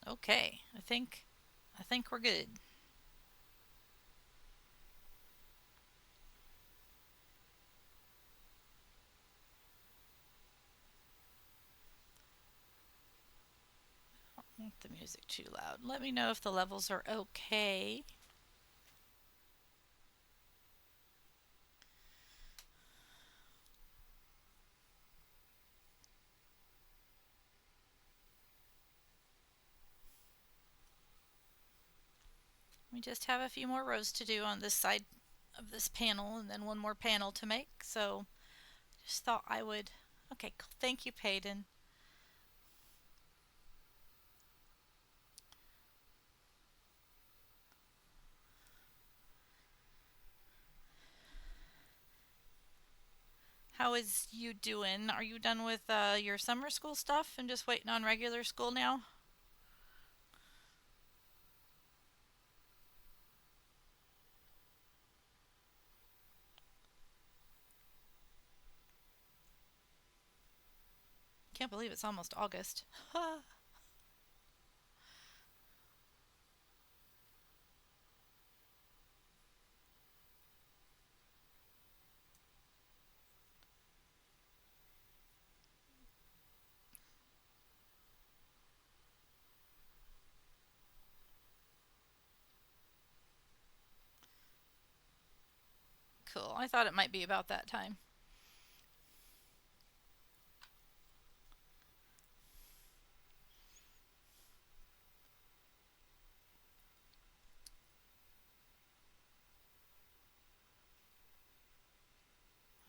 Okay, I think we're good. Make the music too loud. Let me know if the levels are okay. We just have a few more rows to do on this side of this panel and then one more panel to make. So just thought I would. Okay, cool. Thank you, Peyton. How is you doing? Are you done with your summer school stuff and just waiting on regular school now? Can't believe it's almost August. Cool. I thought it might be about that time.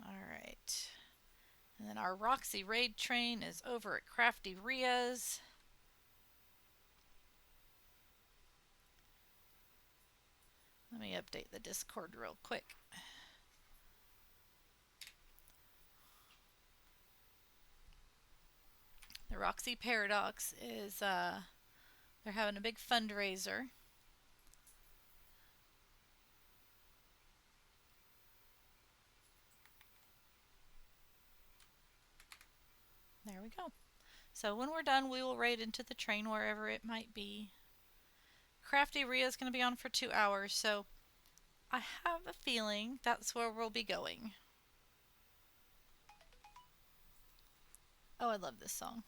All right. And then our Roxy Raid train is over at Crafty Ria's. Let me update the Discord real quick. The Roxy Paradox is they're having a big fundraiser. There we go. So when we're done, we will raid into the train wherever it might be. Crafty Ria is going to be on for 2 hours, so I have a feeling that's where we'll be going. Oh, I love this song.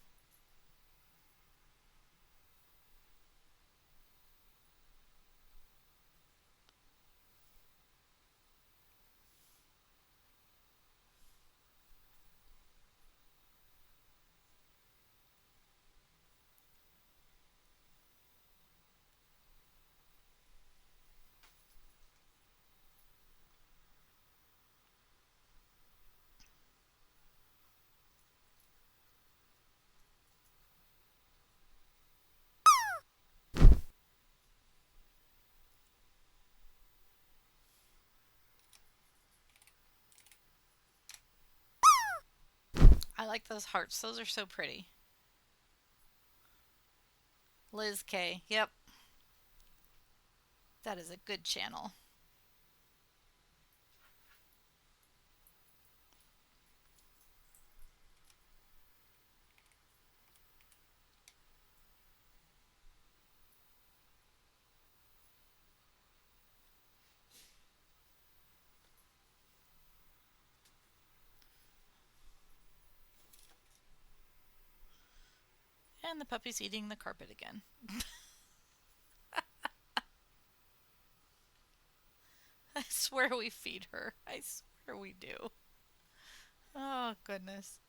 I like those hearts. Those are so pretty. Liz K. Yep, that is a good channel. And the puppy's eating the carpet again. I swear we feed her. I swear we do. Oh, goodness.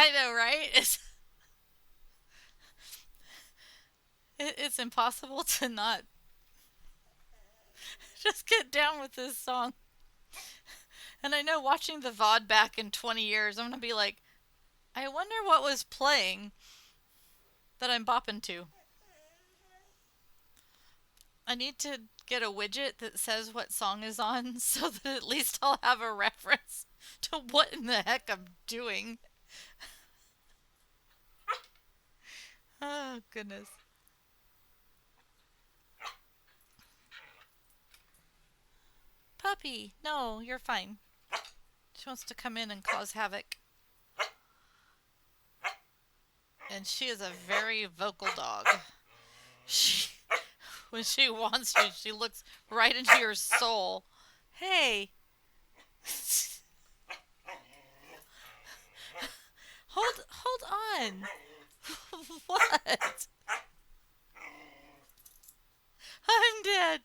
I know, right? It's impossible to not just get down with this song. And I know watching the VOD back in 20 years, I'm going to be like, I wonder what was playing that I'm bopping to. I need to get a widget that says what song is on so that at least I'll have a reference to what in the heck I'm doing. Oh, goodness. Puppy, no, you're fine. She wants to come in and cause havoc. And she is a very vocal dog. She, when she wants to, she looks right into your soul. Hey. hold on. What? I'm dead.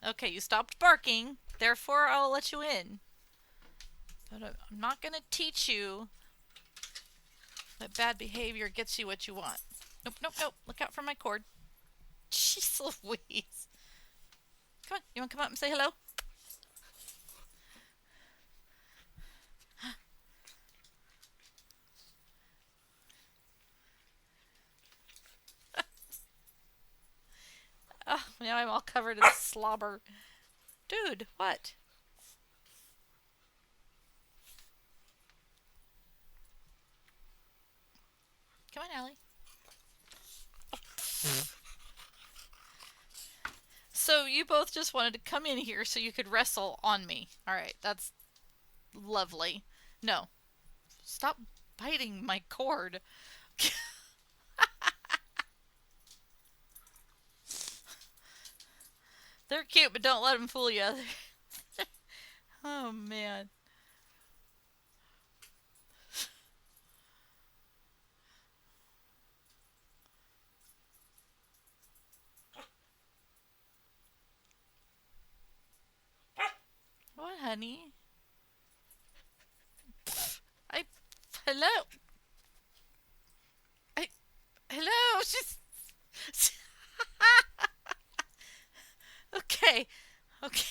Okay, you stopped barking. Therefore, I'll let you in. But I'm not going to teach you that bad behavior gets you what you want. Nope, nope, nope. Look out for my cord. Jeez Louise. Come on, you want to come up and say hello? Oh, now I'm all covered in slobber. Dude, what? Come on, Allie. So you both just wanted to come in here so you could wrestle on me. Alright, that's lovely. No. Stop biting my cord. They're cute, but don't let them fool you. Oh, man. What, honey? I... Hello? Hello? She's... Okay. Okay.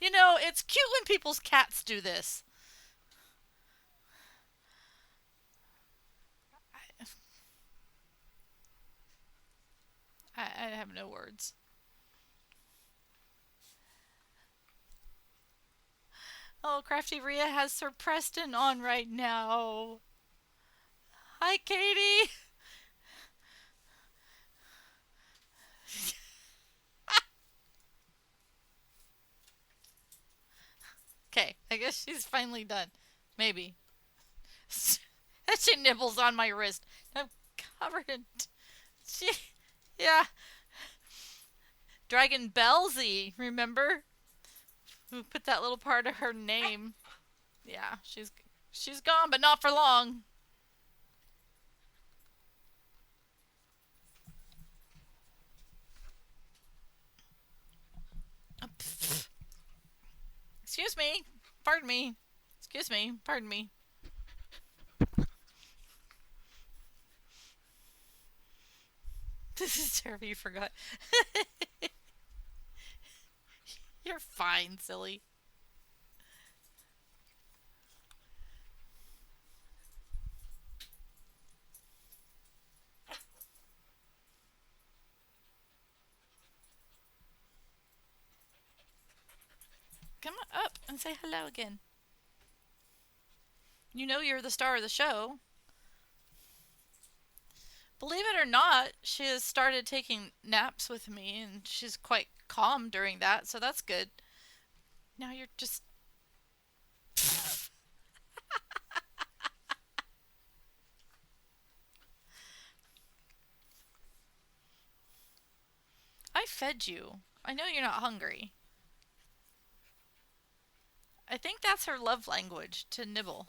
You know, it's cute when people's cats do this. I have no words. Oh, Crafty Rhea has Sir Preston on right now. Hi, Katie. Okay, I guess she's finally done. Maybe. She nibbles on my wrist. I'm covered in... She... Yeah. Dragon Bellsy, remember? Who put that little part of her name. Yeah, she's gone, but not for long. Excuse me. Pardon me. Excuse me. Pardon me. This is terrible. You forgot. You're fine, silly. Come up and say hello again. You know you're the star of the show. Believe it or not, she has started taking naps with me, and she's quite calm during that, so that's good. Now you're just... I fed you. I know you're not hungry. I think that's her love language, to nibble.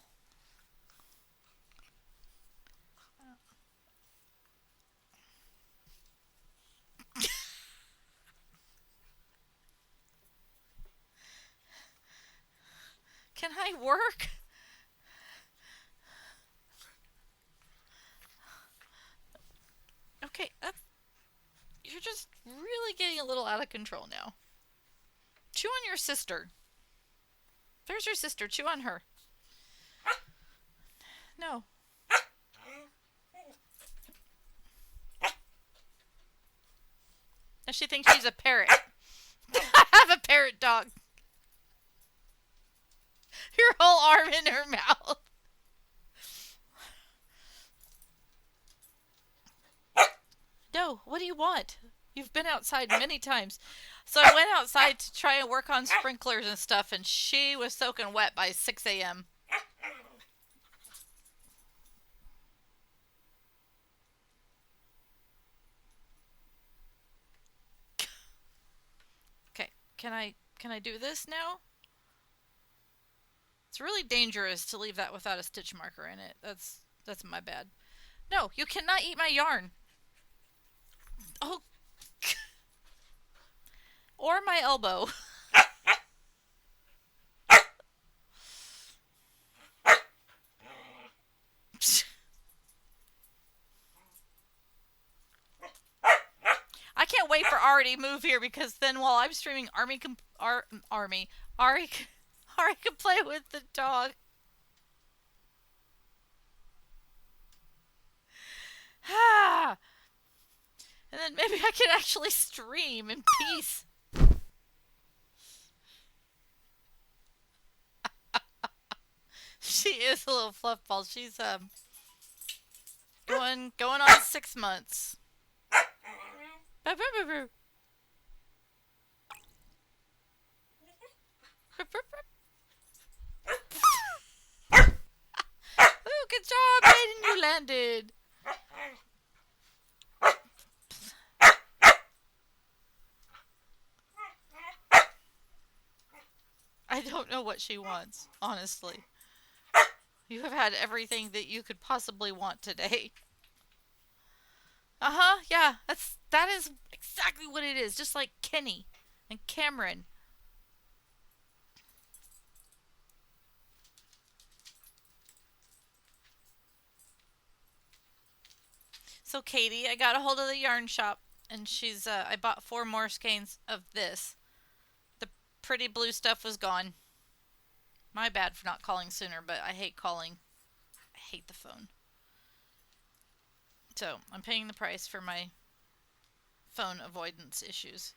I work? Okay, you're just really getting a little out of control now. Chew on your sister. There's your sister. Chew on her. No. And she thinks she's a parrot. I have a parrot dog. Your whole arm in her mouth. No, what do you want? You've been outside many times. So I went outside to try and work on sprinklers and stuff, and she was soaking wet by 6 a.m. Okay, can I do this now? It's really dangerous to leave that without a stitch marker in it. That's my bad. No, you cannot eat my yarn. Oh, or my elbow. I can't wait for Ari to move here because then while I'm streaming, Ari, Ari can play with the dog. Ah, and then maybe I can actually stream in peace. She is a little fluff ball. She's going on 6 months. Ooh, good job, Aiden. You landed. I don't know what she wants, honestly. You have had everything that you could possibly want today. Uh-huh, yeah. That is exactly what it is. Just like Kenny and Cameron. So Katie, I got a hold of the yarn shop and I bought 4 more skeins of this. The pretty blue stuff was gone. My bad for not calling sooner, but I hate calling. I hate the phone. So, I'm paying the price for my phone avoidance issues.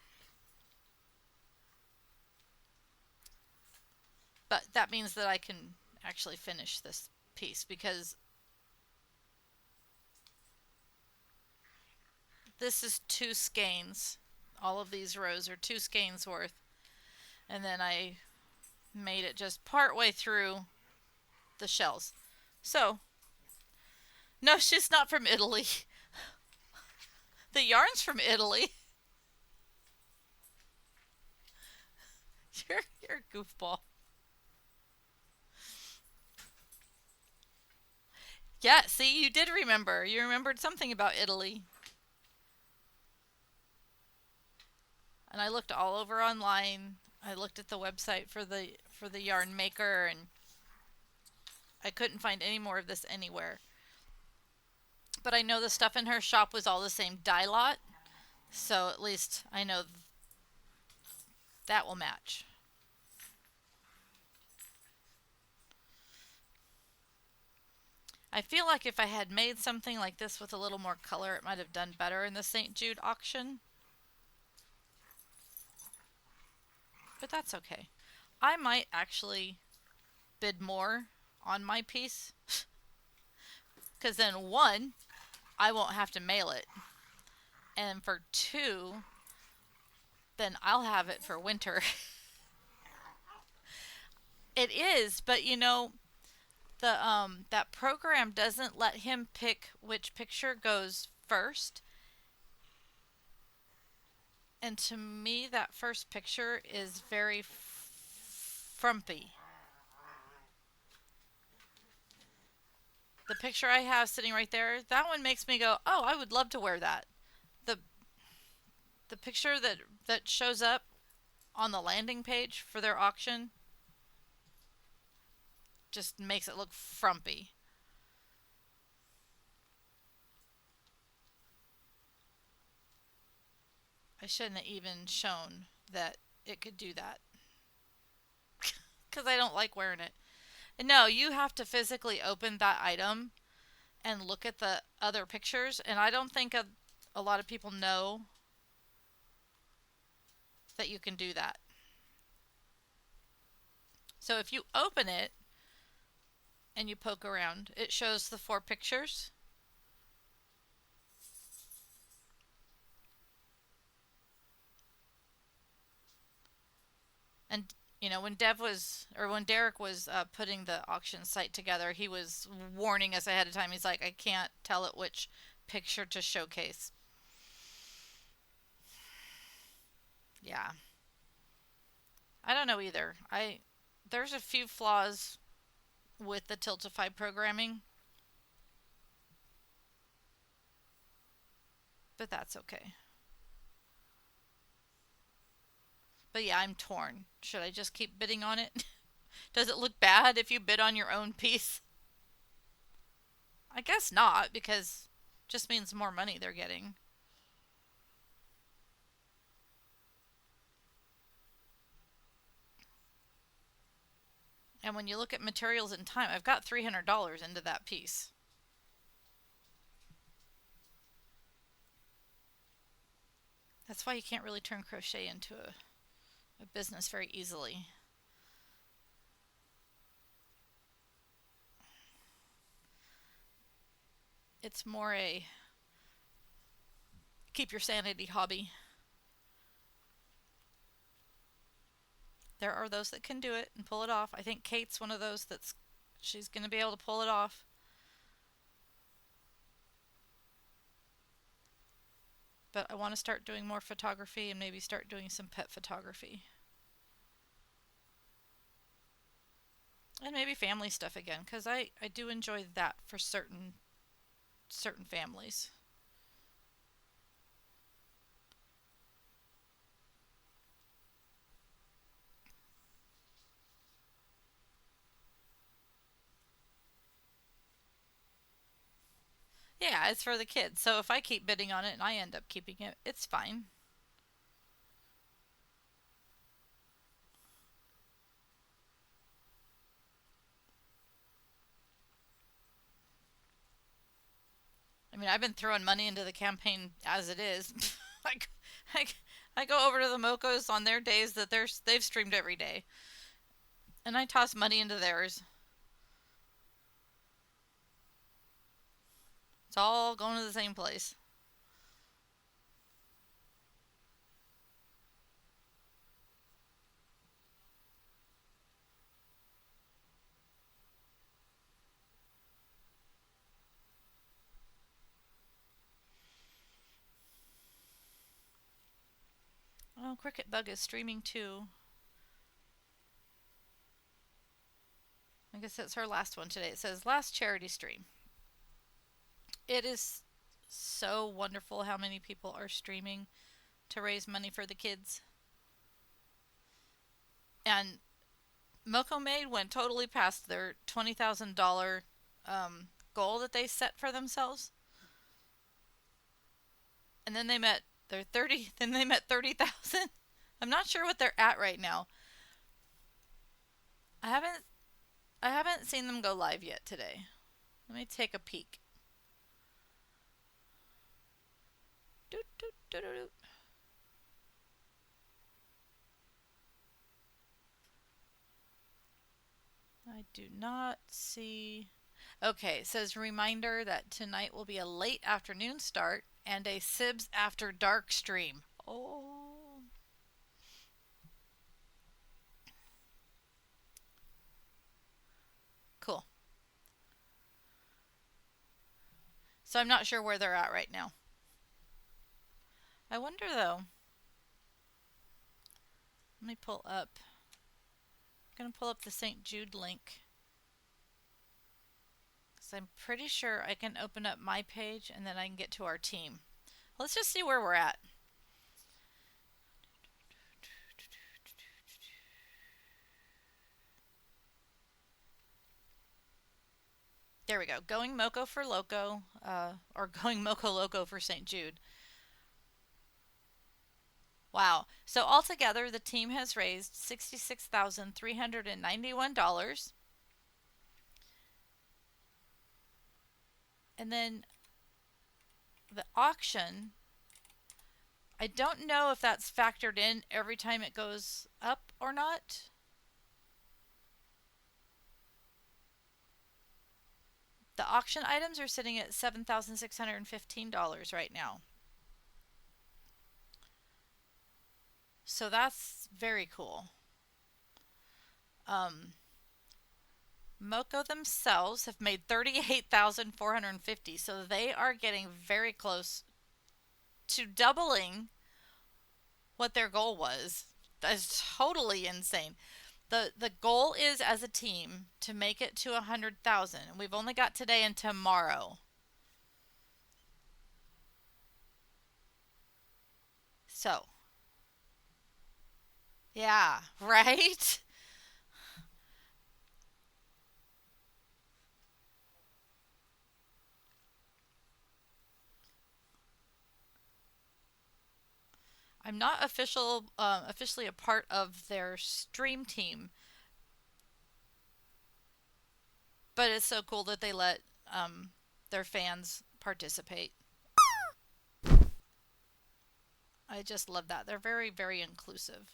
But that means that I can actually finish this piece because this is 2 skeins. All of these rows are 2 skeins worth. And then I made it just part way through the shells. So, no, she's not from Italy. The yarn's from Italy. You're a goofball. Yeah, see, you did remember. You remembered something about Italy. And I looked all over online. I looked at the website for the yarn maker, and I couldn't find any more of this anywhere. But I know the stuff in her shop was all the same dye lot, so at least I know that will match. I feel like if I had made something like this with a little more color, it might have done better in the St. Jude auction. But that's okay. I might actually bid more on my piece. Because then 1, I won't have to mail it. And for 2, then I'll have it for winter. It is, but you know, that program doesn't let him pick which picture goes first. And to me, that first picture is very frumpy. The picture I have sitting right there, that one makes me go, oh, I would love to wear that. The picture that shows up on the landing page for their auction, just makes it look frumpy. I shouldn't have even shown that it could do that because I don't like wearing it. No, you have to physically open that item and look at the other pictures, and I don't think a lot of people know that you can do that. So if you open it and you poke around, it shows the four pictures. And when when Derek was putting the auction site together, he was warning us ahead of time. He's like, I can't tell it which picture to showcase. Yeah, I don't know either. There's a few flaws with the Tiltify programming, but that's okay. But yeah, I'm torn. Should I just keep bidding on it? Does it look bad if you bid on your own piece? I guess not, because it just means more money they're getting. And when you look at materials and time, I've got $300 into that piece. That's why you can't really turn crochet into a business very easily. It's more a keep your sanity hobby. There are those that can do it and pull it off. I think Kate's one of those she's going to be able to pull it off. But I want to start doing more photography and maybe start doing some pet photography. And maybe family stuff again, because I do enjoy that for certain families. Yeah, it's for the kids. So if I keep bidding on it and I end up keeping it, it's fine. I mean, I've been throwing money into the campaign as it is. like, I go over to the Mocos on their days that they've streamed every day, and I toss money into theirs. It's all going to the same place. Oh, Cricket Bug is streaming too. I guess it's her last one today. It says last charity stream. It is so wonderful how many people are streaming to raise money for the kids. And Moco Maid went totally past their $20,000 goal that they set for themselves. And then they met their 30. Then they met 30,000. I'm not sure what they're at right now. I haven't I haven't seen them go live yet today. Let me take a peek. Doot, doot, doot, doot. I do not see. Okay, it says reminder that tonight will be a late afternoon start and a Sibs after dark stream. Oh. Cool. So I'm not sure where they're at right now. I wonder though. Let me pull up. I'm going to pull up the St. Jude link. Because I'm pretty sure I can open up my page and then I can get to our team. Let's just see where we're at. There we go. Going Moco for Loco, or going Moco Loco for St. Jude. Wow. So altogether, the team has raised $66,391. And then the auction, I don't know if that's factored in every time it goes up or not. The auction items are sitting at $7,615 right now. So that's very cool. Moco themselves have made 38,450, so they are getting very close to doubling what their goal was. That's totally insane. The goal is as a team to make it to 100,000. We've only got today and tomorrow. So, yeah, right? I'm not officially a part of their stream team, but it's so cool that they let their fans participate. I just love that. They're very, very inclusive.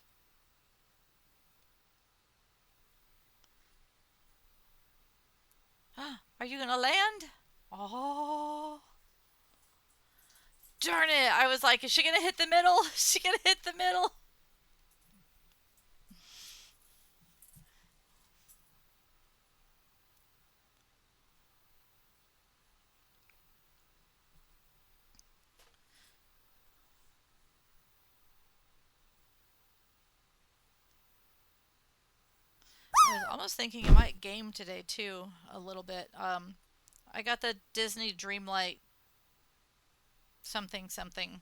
Are you gonna land? Oh, darn it! I was like, is she gonna hit the middle? Is she gonna hit the middle? I was almost thinking I might game today too, a little bit. I got the Disney Dreamlight something something.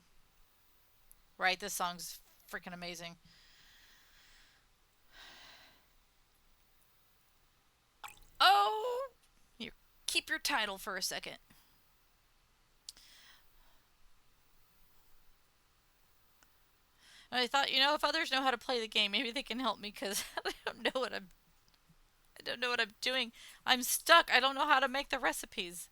Right, this song's freaking amazing. Oh, you keep your title for a second. And I thought, if others know how to play the game, maybe they can help me because I don't know what I'm doing. I'm stuck. I don't know how to make the recipes.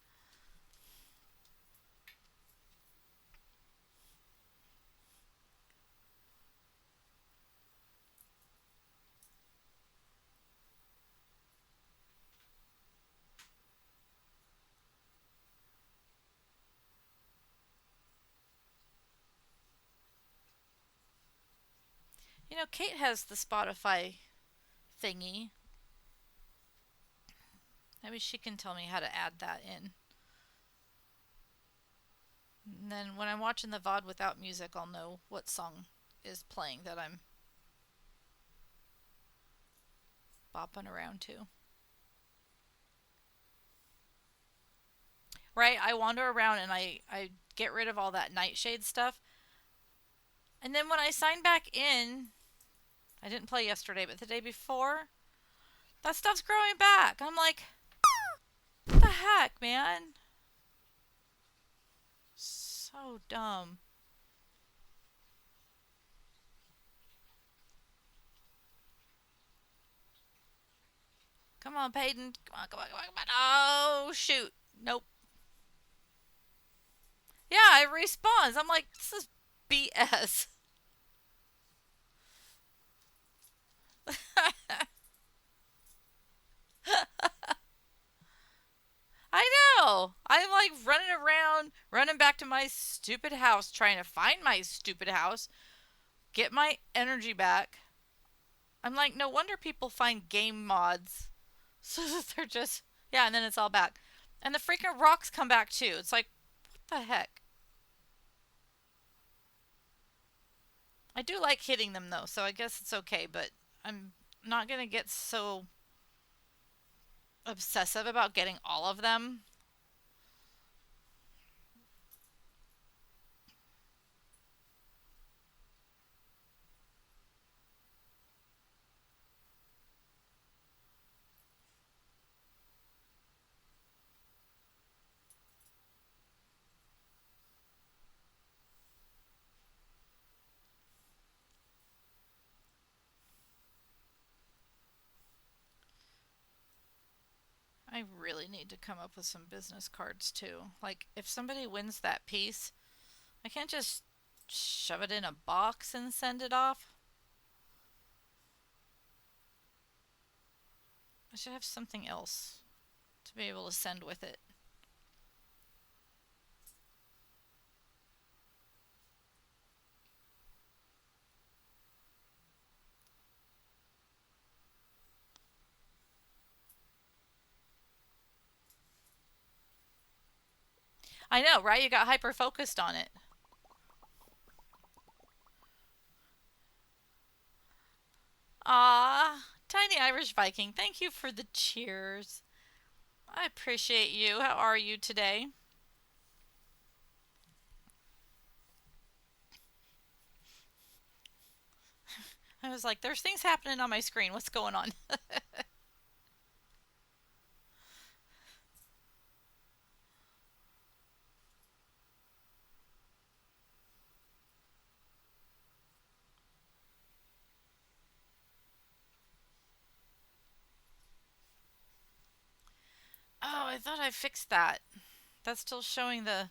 Kate has the Spotify thingy. Maybe she can tell me how to add that in. And then when I'm watching the VOD without music, I'll know what song is playing that I'm bopping around to. Right? I wander around and I get rid of all that nightshade stuff. And then when I sign back in, I didn't play yesterday, but the day before, that stuff's growing back. I'm like, what the heck, man? So dumb. Come on, Peyton. Come on, come on, come on, come on. Oh, shoot. Nope. Yeah, it respawns. I'm like, this is BS. I know. I'm like running around, running back to my stupid house, trying to find my stupid house, get my energy back. I'm like, no wonder people find game mods so that they're just, yeah, and then it's all back. And the freaking rocks come back too. It's like, what the heck? I do like hitting them though, so I guess it's okay, but I'm not going to get so obsessive about getting all of them. I really need to come up with some business cards too. Like, if somebody wins that piece, I can't just shove it in a box and send it off. I should have something else to be able to send with it. I know, right? You got hyper focused on it. Ah, Tiny Irish Viking, thank you for the cheers. I appreciate you. How are you today? I was like, there's things happening on my screen. What's going on? Oh, I thought I fixed that. That's still showing the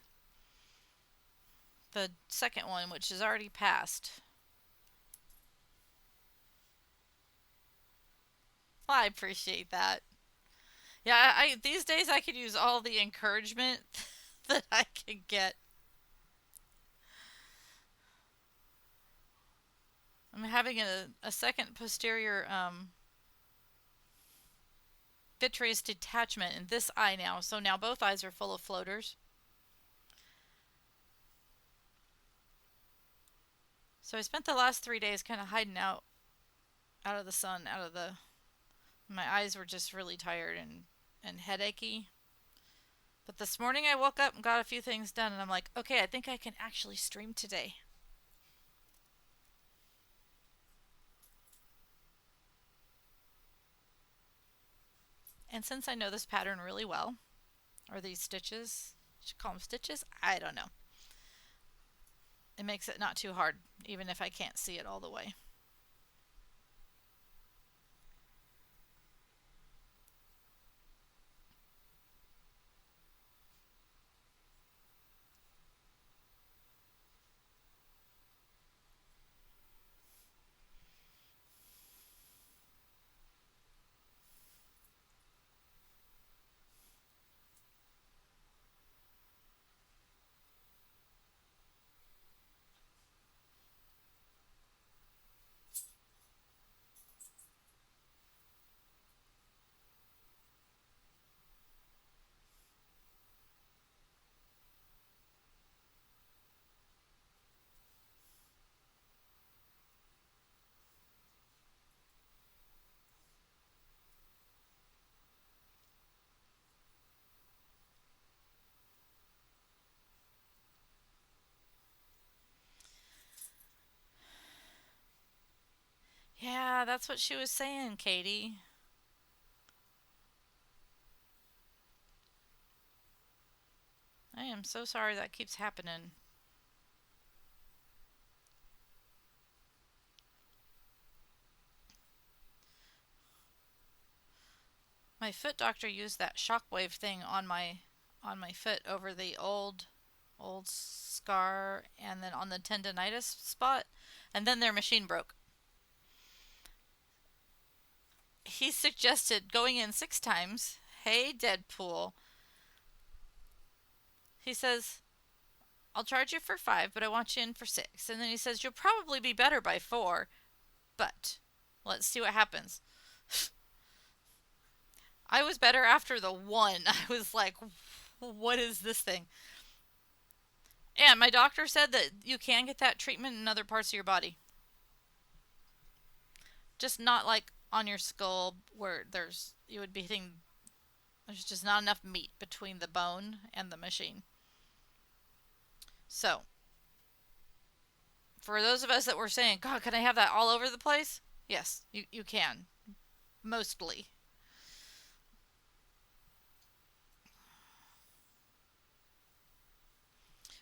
second one, which is already passed. Well, I appreciate that. Yeah, I these days I could use all the encouragement that I can get. I'm having a second posterior vitreous detachment in this eye now, so now both eyes are full of floaters. So I spent the last 3 days kind of hiding out of the sun, out of the. My eyes were just really tired and headachy. But this morning I woke up and got a few things done, and I'm like, okay, I think I can actually stream today. And since I know this pattern really well, or these stitches, should call them stitches? I don't know. It makes it not too hard, even if I can't see it all the way. Yeah, that's what she was saying, Katie. I am so sorry that keeps happening. My foot doctor used that shockwave thing on my foot over the old scar and then on the tendonitis spot, and then their machine broke. He suggested going in 6 times. Hey, Deadpool. He says, I'll charge you for 5, but I want you in for 6. And then he says, you'll probably be better by 4, but let's see what happens. I was better after the 1. I was like, what is this thing? And my doctor said that you can get that treatment in other parts of your body. Just not like on your skull where you would be hitting, there's just not enough meat between the bone and the machine. So, for those of us that were saying, God, can I have that all over the place? Yes, you can. Mostly.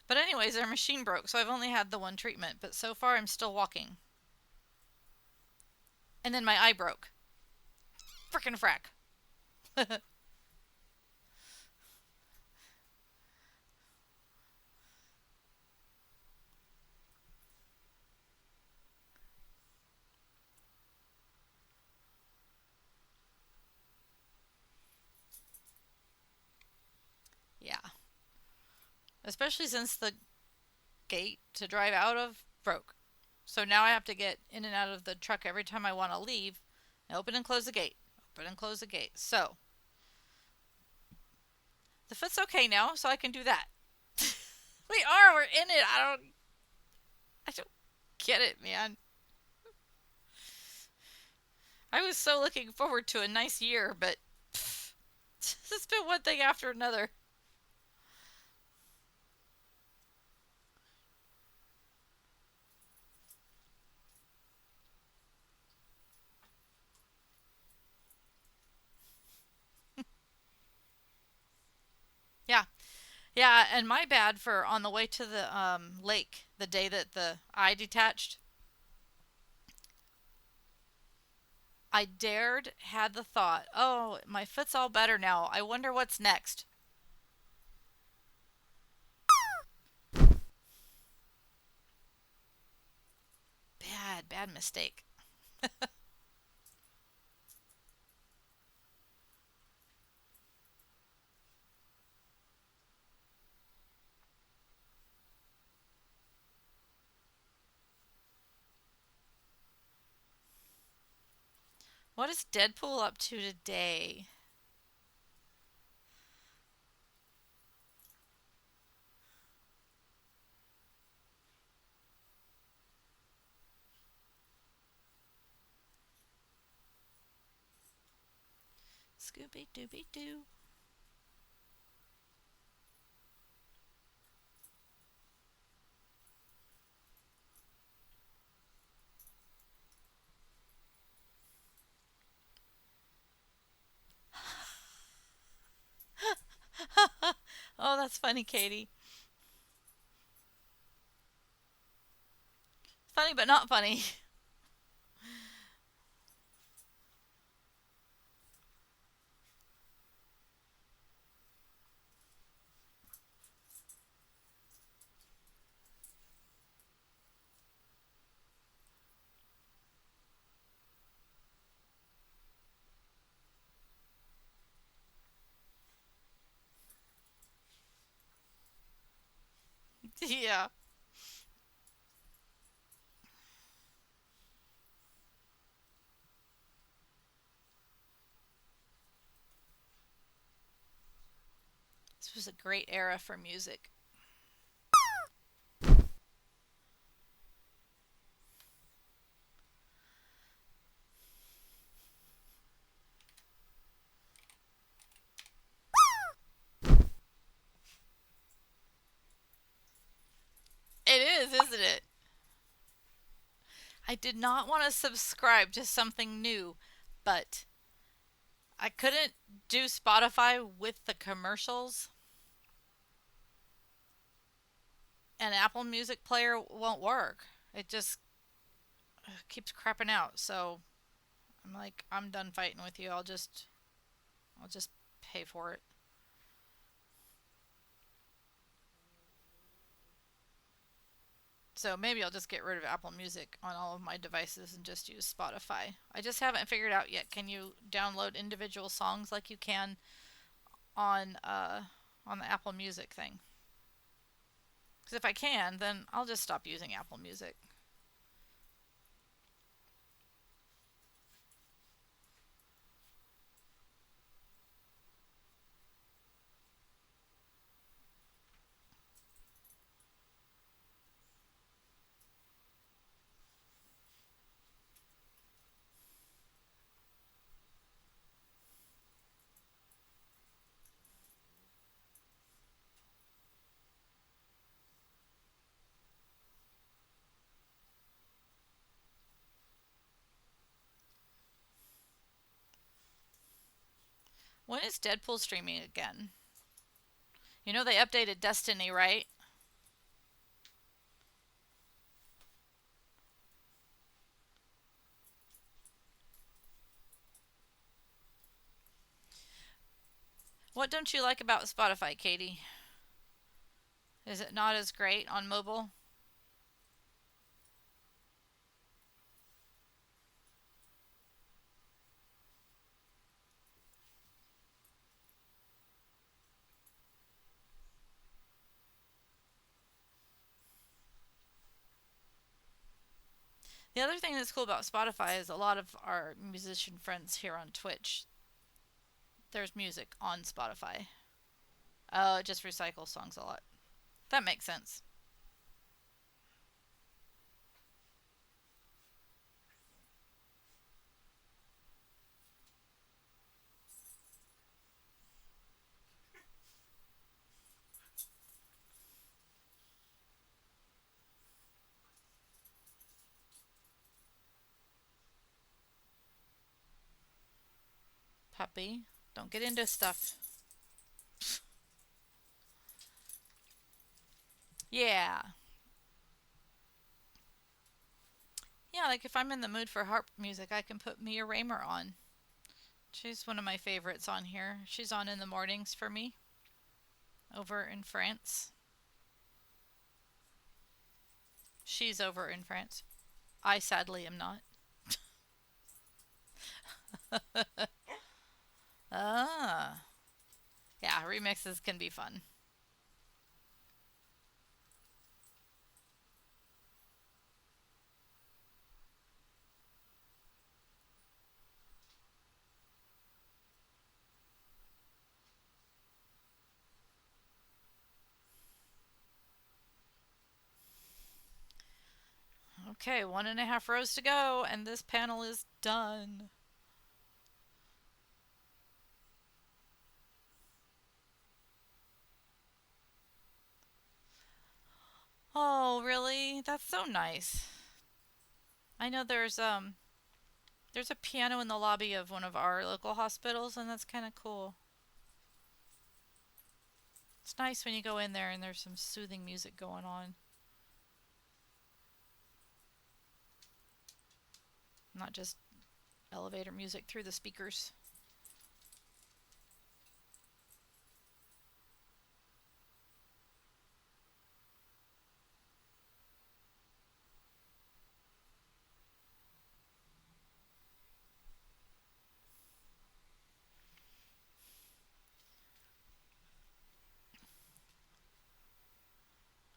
But anyways, our machine broke, so I've only had the one treatment, but so far I'm still walking. And then my eye broke. Frickin' frack. especially since the gate to drive out of broke. So now I have to get in and out of the truck every time I want to leave. I open and close the gate. Open and close the gate. So the foot's okay now, so I can do that. We're in it. I don't get it, man. I was so looking forward to a nice year, but pff, it's been one thing after another. Yeah, yeah, and my bad for on the way to the lake the day that the eye detached. I dared had the thought, oh, my foot's all better now. I wonder what's next. Bad, bad mistake. What is Deadpool up to today? Scooby Dooby Doo. Oh, that's funny, Katie. Funny but not funny. Yeah. This was a great era for music. It is, isn't it? I did not want to subscribe to something new, but I couldn't do Spotify with the commercials, and Apple Music Player won't work. It just keeps crapping out. So I'm like, I'm done fighting with you. I'll just pay for it. So maybe I'll just get rid of Apple Music on all of my devices and just use Spotify. I just haven't figured out yet. Can you download individual songs like you can on uh on the Apple Music thing? Because if I can, then I'll just stop using Apple Music. When is Deadpool streaming again? You know they updated Destiny, right? What don't you like about Spotify, Katie? Is it not as great on mobile? The other thing that's cool about Spotify is a lot of our musician friends here on Twitch, there's music on Spotify. Oh, it just recycles songs a lot. That makes sense. Puppy, don't get into stuff. Yeah. Yeah, like if I'm in the mood for harp music, I can put Mia Raymer on. She's one of my favorites on here. She's on in the mornings for me over in France. She's over in France. I sadly am not. Ah. Yeah, remixes can be fun. Okay, 1.5 rows to go, and this panel is done. Oh, really? That's so nice. I know there's a piano in the lobby of one of our local hospitals, and that's kind of cool. It's nice when you go in there and there's some soothing music going on, not just elevator music through the speakers.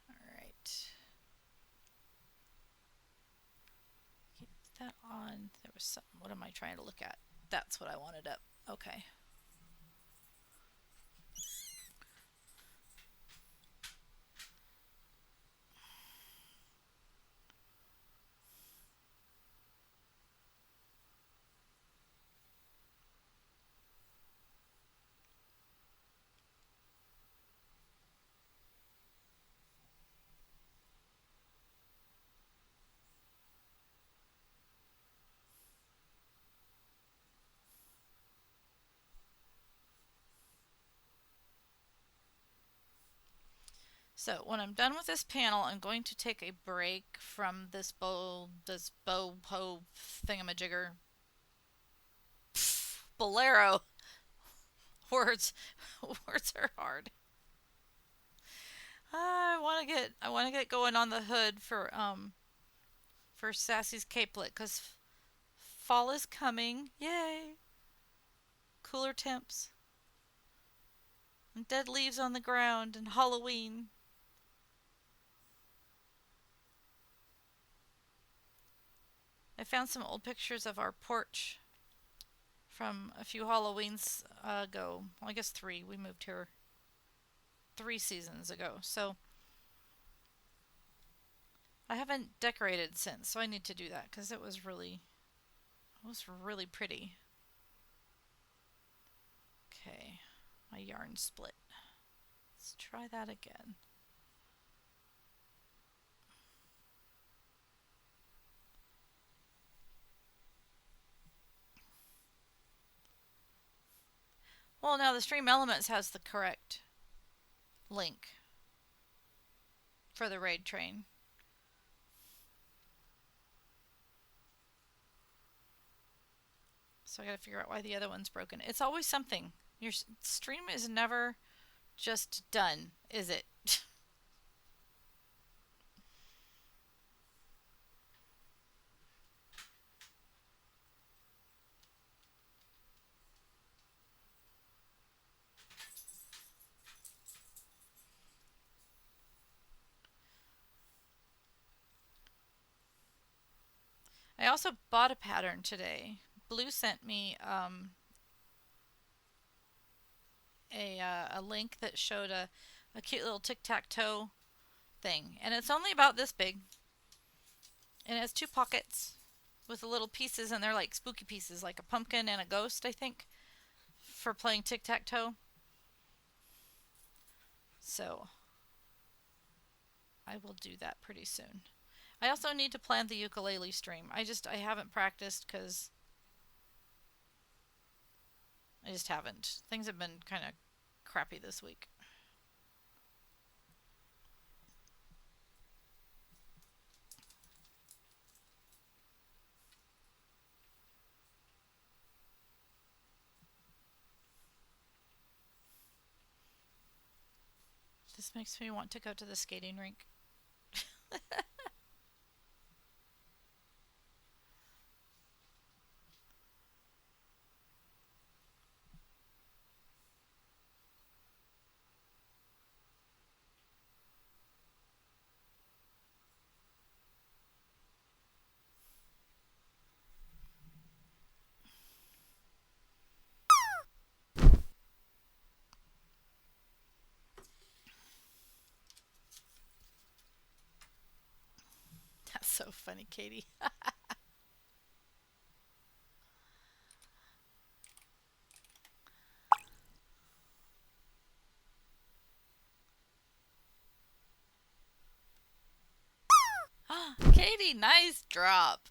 All right. Keep that on. There was something. What am I trying to look at? That's what I wanted up. Okay. So when I'm done with this panel, I'm going to take a break from this bow ho thingamajigger. Bolero. Words, words are hard. I want to get going on the hood for Sassy's capelet because fall is coming. Yay! Cooler temps and dead leaves on the ground and Halloween. I found some old pictures of our porch from a few Halloweens ago. Well, I guess three. We moved here 3 seasons ago. So I haven't decorated since, so I need to do that because it was really pretty. Okay, my yarn split. Let's try that again. Well, now the Stream Elements has the correct link for the raid train. So I gotta figure out why the other one's broken. It's always something. Your stream is never just done, is it? I also bought a pattern today. Blue sent me a link that showed a cute little tic-tac-toe thing. And it's only about this big. And it has two pockets with little pieces, and they're like spooky pieces, like a pumpkin and a ghost, I think, for playing tic-tac-toe. So I will do that pretty soon. I also need to plan the ukulele stream. I haven't practiced because I just haven't. Things have been kind of crappy this week. This makes me want to go to the skating rink. That's so funny, Katie. Katie, nice drop.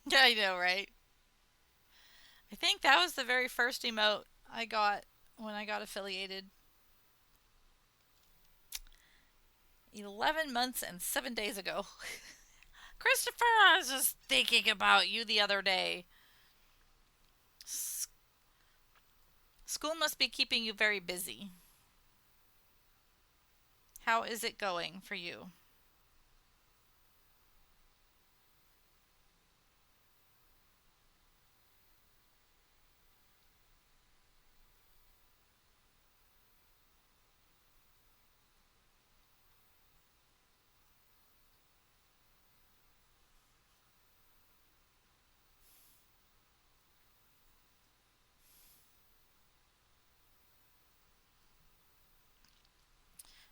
Yeah, I know, right? I think that was the very first emote I got when I got affiliated 11 months and 7 days ago. Christopher, I was just thinking about you the other day. S- School must be keeping you very busy. How is it going for you?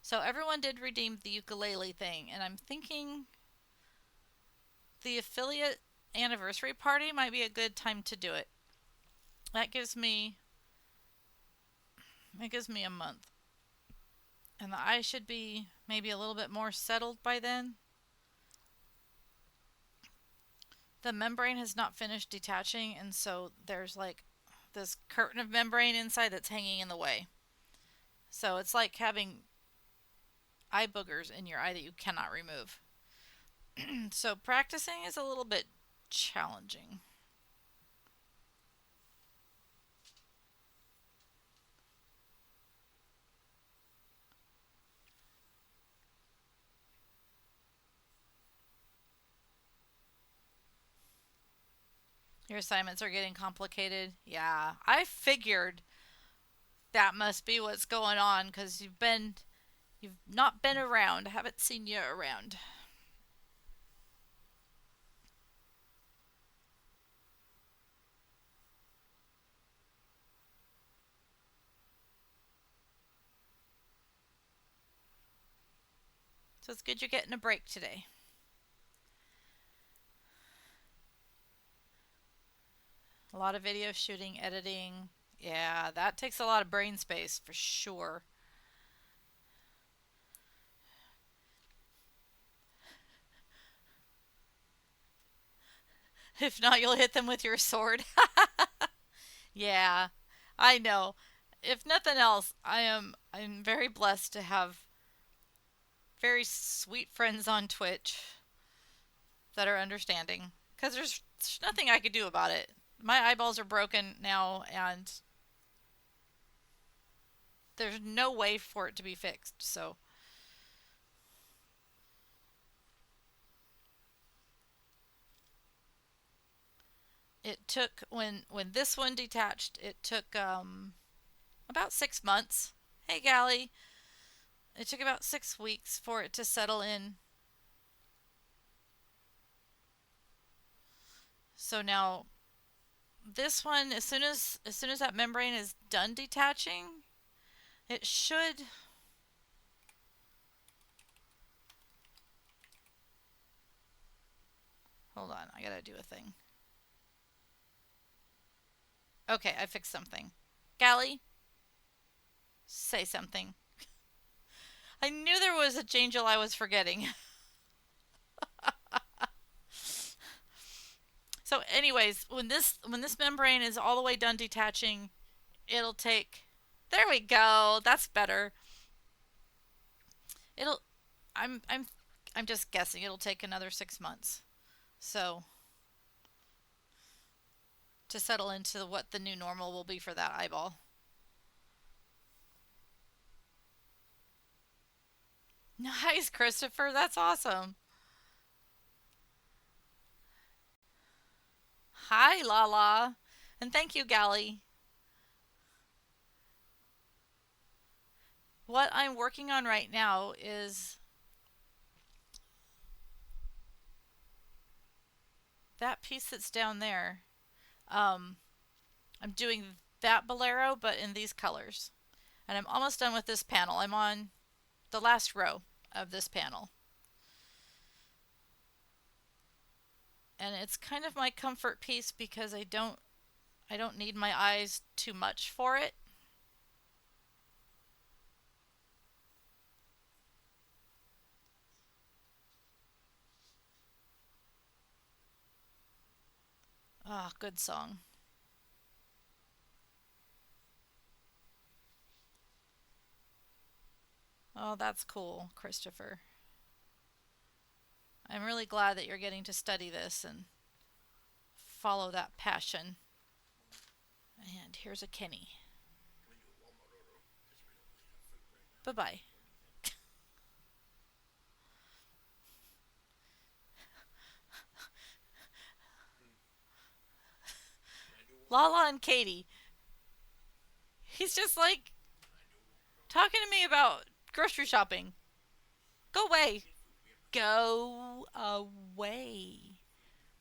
So everyone did redeem the ukulele thing, and I'm thinking the affiliate anniversary party might be a good time to do it. That gives me a month. And the eye should be maybe a little bit more settled by then. The membrane has not finished detaching, and so there's like this curtain of membrane inside that's hanging in the way. So it's like having eye boogers in your eye that you cannot remove. So practicing is a little bit challenging. Your assignments are getting complicated. Yeah, I figured that must be what's going on because you've not been around. I haven't seen you around. So it's good you're getting a break today. A lot of video shooting, editing. Yeah, that takes a lot of brain space for sure. If not, you'll hit them with your sword. Yeah, I know. If nothing else, I'm very blessed to have very sweet friends on Twitch that are understanding because there's nothing I could do about it. My eyeballs are broken now and there's no way for it to be fixed. So it took when this one detached, it took About 6 months. Hey, Gally. It took about 6 weeks for it to settle in. So now this one, as soon as that membrane is done detaching, it should. Hold on, I gotta do a thing. Okay, I fixed something. Gally, say something. I knew there was a angel I was forgetting. So, anyways, when this membrane is all the way done detaching, it'll take. There we go. That's better. It'll. I'm. I'm. I'm just guessing. It'll take another 6 months. So to settle into what the new normal will be for that eyeball. Nice, Christopher. That's awesome. Hi, Lala. And thank you, Gally. What I'm working on right now is that piece that's down there. Um, I'm doing that bolero, but in these colors. And I'm almost done with this panel. I'm on the last row of this panel. And it's kind of my comfort piece because I don't need my eyes too much for it. Ah, oh, good song. Oh, that's cool, Christopher. I'm really glad that you're getting to study this and follow that passion. And here's a Kenny. Bye bye. Lala and Katie. He's just like talking to me about grocery shopping. Go away. Go away.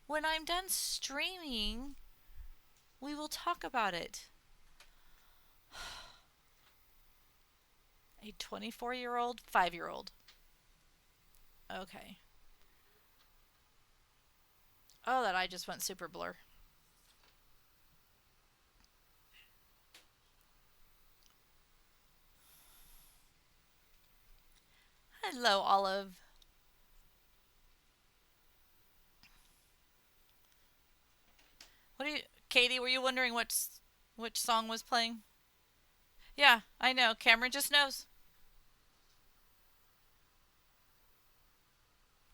When I'm done streaming, we will talk about it. A 24-year-old, 5-year-old. Okay. Oh, that eye just went super blur. Hello, Olive. What are you, Katie? Were you wondering which song was playing? Yeah, I know. Cameron just knows.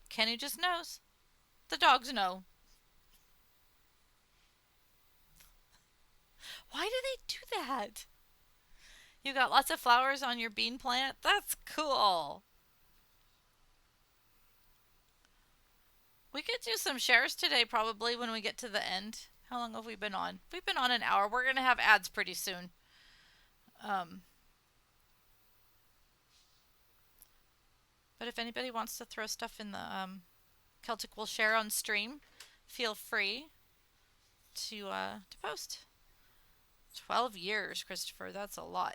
Kenny just knows. The dogs know. Why do they do that? You got lots of flowers on your bean plant? That's cool. We could do some shares today probably when we get to the end. How long have we been on? We've been on an hour. We're going to have ads pretty soon. Um, but if anybody wants to throw stuff in the Celtic will share on stream, feel free to post. 12 years, Christopher. That's a lot.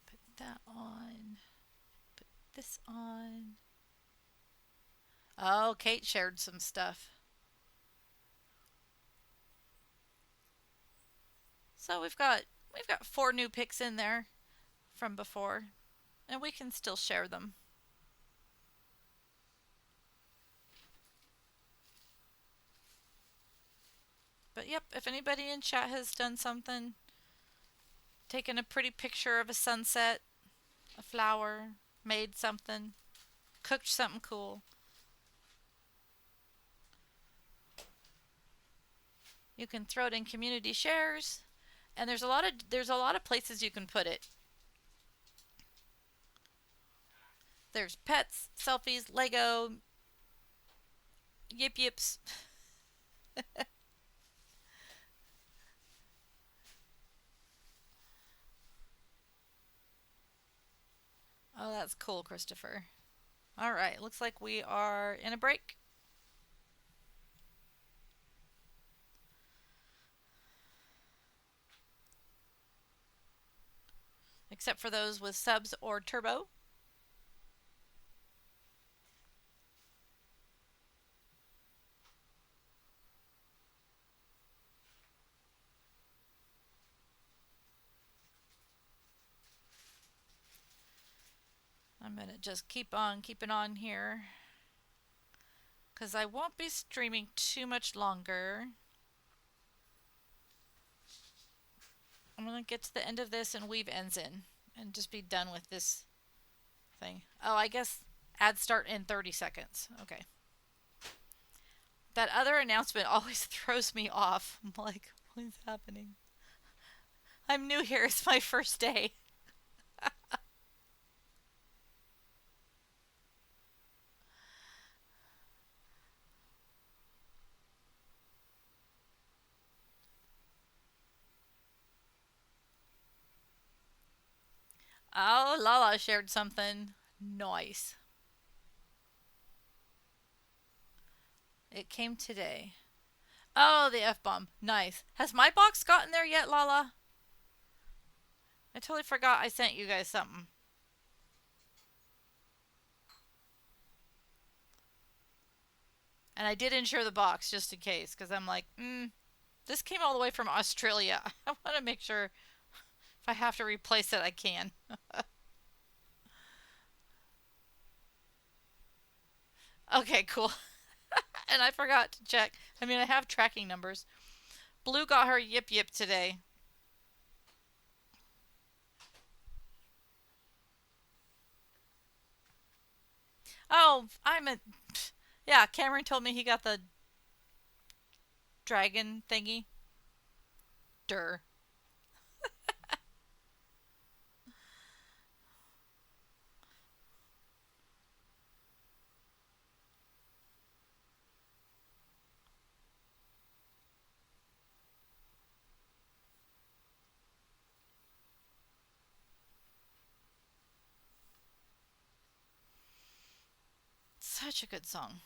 Put that on. Put this on. Oh, Kate shared some stuff. So we've got 4 new pics in there from before, and we can still share them. But yep, if anybody in chat has done something, taken a pretty picture of a sunset, a flower, made something, cooked something cool, you can throw it in community shares, and there's a lot of places you can put it. There's pets, selfies, Lego, yip yips. Oh, that's cool, Christopher. All right, looks like we are in a break. Except for those with subs or turbo. I'm going to just keep on keeping on here because I won't be streaming too much longer. I'm going to get to the end of this and weave ends in and just be done with this thing. Oh, I guess ads start in 30 seconds. Okay. That other announcement always throws me off. I'm like, what is happening? I'm new here. It's my first day. Oh, Lala shared something. Nice. It came today. Oh, the F bomb. Nice. Has my box gotten there yet, Lala? I totally forgot I sent you guys something. And I did insure the box just in case, because I'm like, this came all the way from Australia. I want to make sure if I have to replace it, I can. Okay, cool. And I forgot to check. I mean, I have tracking numbers. Blue got her yip yip today. Oh, yeah, Cameron told me he got the dragon thingy. Durr. Such a good song.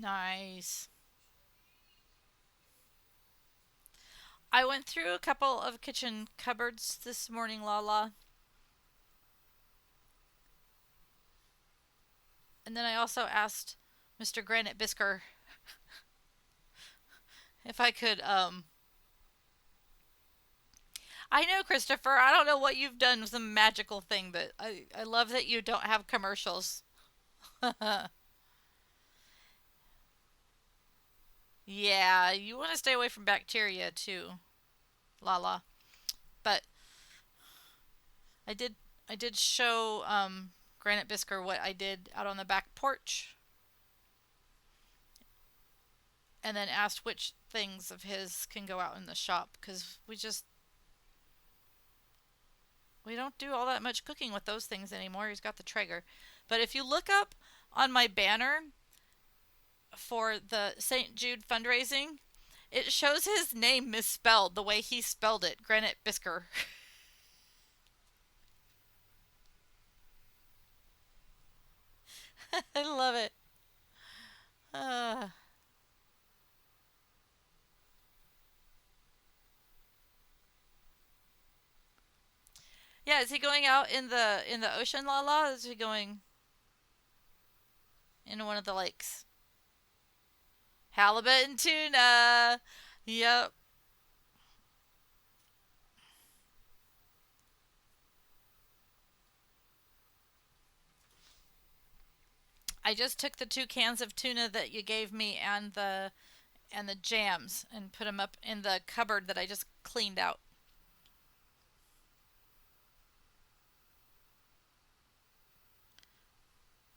Nice. I went through a couple of kitchen cupboards this morning, Lala. And then I also asked Mr. Granite Bisker if I could, I know, Christopher, I don't know what you've done with some magical thing, but I love that you don't have commercials. Yeah, you want to stay away from bacteria too, Lala. But I did I did show Granite Bisker what I did out on the back porch and then asked which things of his can go out in the shop because we don't do all that much cooking with those things anymore. He's got the Traeger. But if you look up on my banner for the St. Jude fundraising, it shows his name misspelled the way he spelled it, Granite Bisker. I love it. Uh, yeah, is he going out in the ocean, Lala? Is he going in one of the lakes? Halibut and tuna. Yep. I just took the 2 cans of tuna that you gave me and the jams and put them up in the cupboard that I just cleaned out.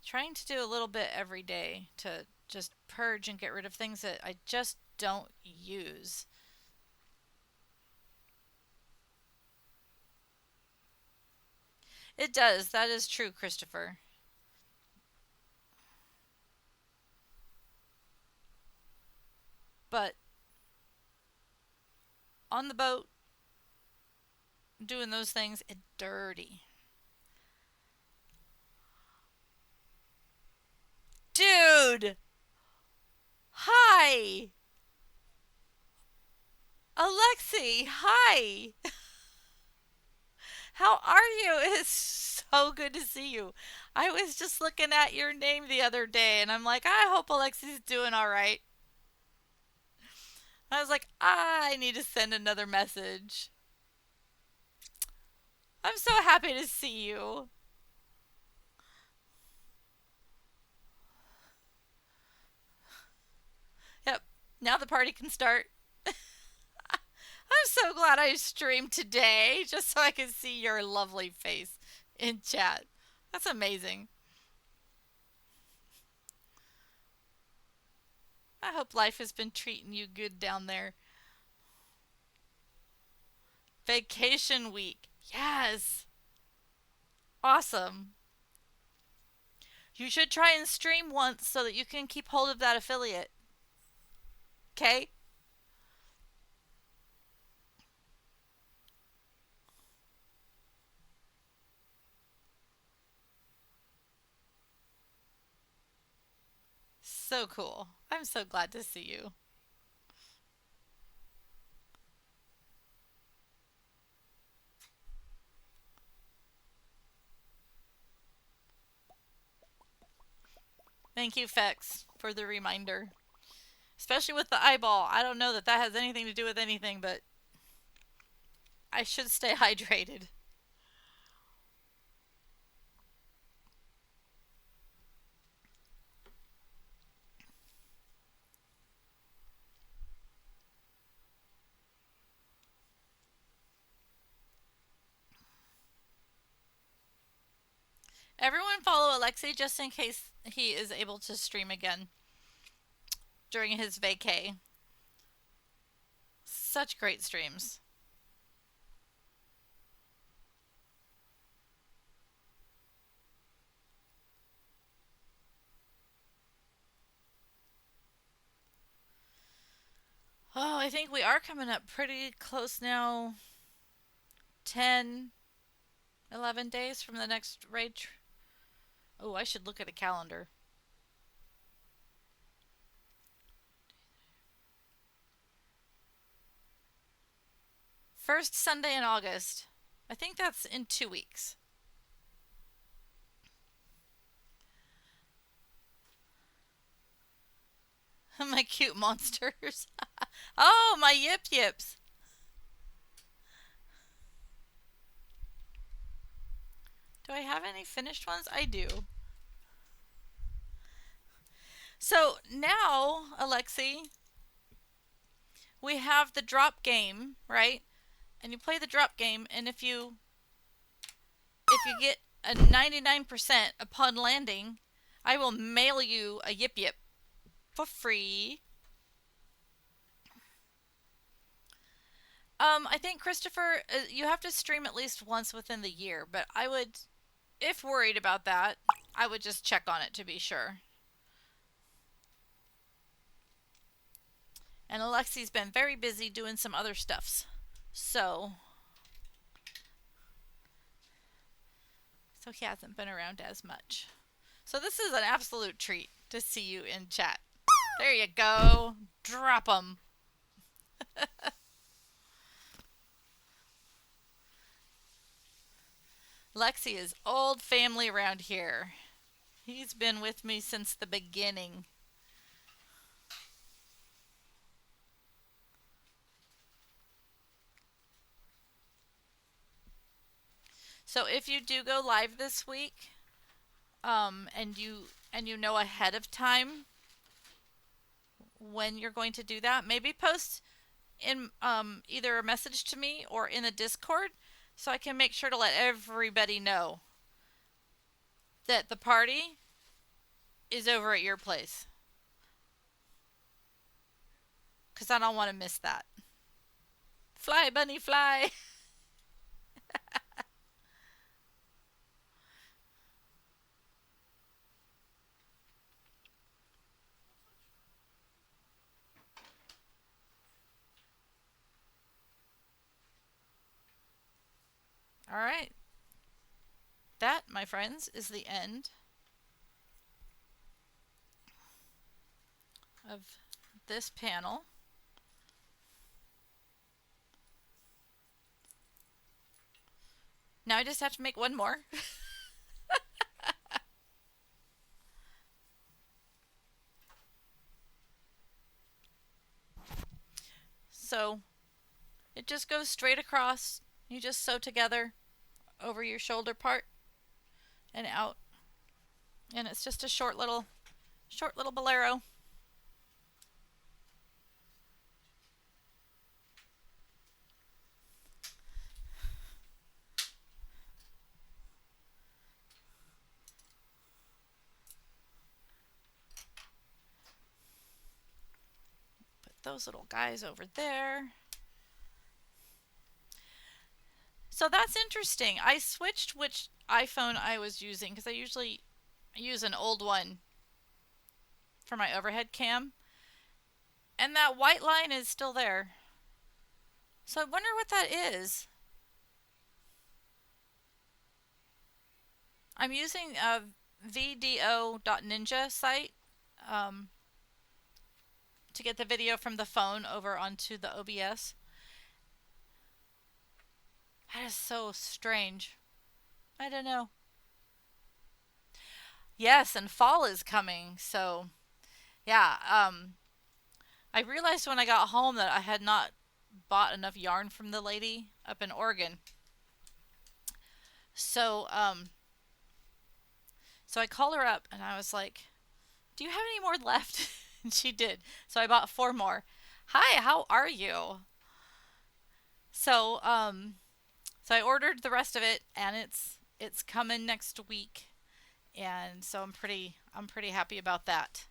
Trying to do a little bit every day to just purge and get rid of things that I just don't use. It does. That is true, Christopher. But on the boat, doing those things, it's dirty. Dude! Hi! Alexi, hi! How are you? It's so good to see you. I was just looking at your name the other day and I'm like, I hope Alexi's doing all right. I was like, I need to send another message. I'm so happy to see you. Yep, now the party can start. I'm so glad I streamed today just so I could see your lovely face in chat. That's amazing. I hope life has been treating you good down there. Vacation week. Yes. Awesome. You should try and stream once so that you can keep hold of that affiliate. Okay? So cool. I'm so glad to see you. Thank you, Fex, for the reminder. Especially with the eyeball. I don't know that that has anything to do with anything, but I should stay hydrated. Everyone follow Alexei just in case he is able to stream again during his vacay. Such great streams. Oh, I think we are coming up pretty close now. 10, 11 days from the next raid. Oh, I should look at a calendar. First Sunday in August. I think that's in 2 weeks. My cute monsters. Oh, my yip yips. Do I have any finished ones? I do. So now, Alexi, we have the drop game, right? And you play the drop game, and if you get a 99% upon landing, I will mail you a yip yip for free. I think Christopher, you have to stream at least once within the year, but I would, if worried about that, I would just check on it to be sure. And Alexi's been very busy doing some other stuffs. So he hasn't been around as much. So this is an absolute treat to see you in chat. There you go. Drop 'em. Lexi is old family around here. He's been with me since the beginning. So if you do go live this week, and you know ahead of time when you're going to do that, maybe post in either a message to me or in the Discord so I can make sure to let everybody know that the party is over at your place. Because I don't want to miss that. Fly, bunny, fly. All right. That, my friends, is the end of this panel. Now I just have to make one more. So it just goes straight across. You just sew together over your shoulder part and out. And it's just a short little bolero. Put those little guys over there. So that's interesting. I switched which iPhone I was using because I usually use an old one for my overhead cam. And that white line is still there. So I wonder what that is. I'm using a vdo.ninja site to get the video from the phone over onto the OBS. That is so strange. I don't know. Yes, and fall is coming, so yeah. I realized when I got home that I had not bought enough yarn from the lady up in Oregon. So so I called her up and I was like, "Do you have any more left?" And she did. So I bought 4 more. Hi, how are you? So so I ordered the rest of it and it's coming next week. And so I'm pretty happy about that.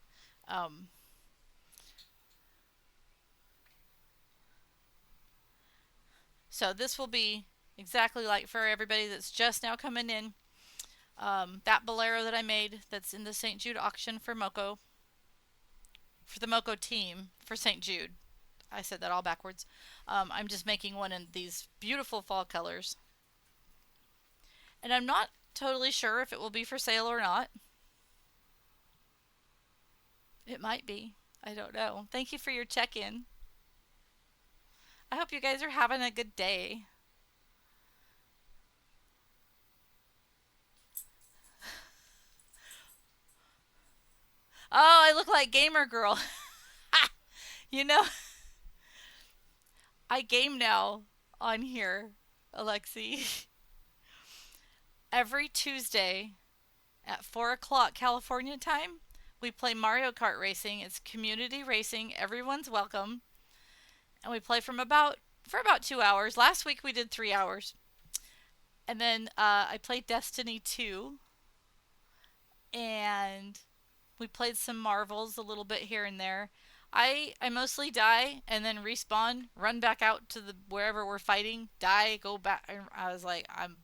Um, so this will be exactly like for everybody that's just now coming in. That bolero that I made that's in the St. Jude auction for Moco, for the Moco team for St. Jude. I said that all backwards. I'm just making one in these beautiful fall colors. And I'm not totally sure if it will be for sale or not. It might be. I don't know. Thank you for your check in. I hope you guys are having a good day. Oh, I look like Gamer Girl. You know, I game now on here, Alexi. Every Tuesday at 4 o'clock California time, we play Mario Kart Racing. It's community racing. Everyone's welcome. And we play for about 2 hours. Last week we did 3 hours. And then I played Destiny 2. And we played some Marvels a little bit here and there. I mostly die and then respawn, run back out to the wherever we're fighting, die, go back. I was like, I'm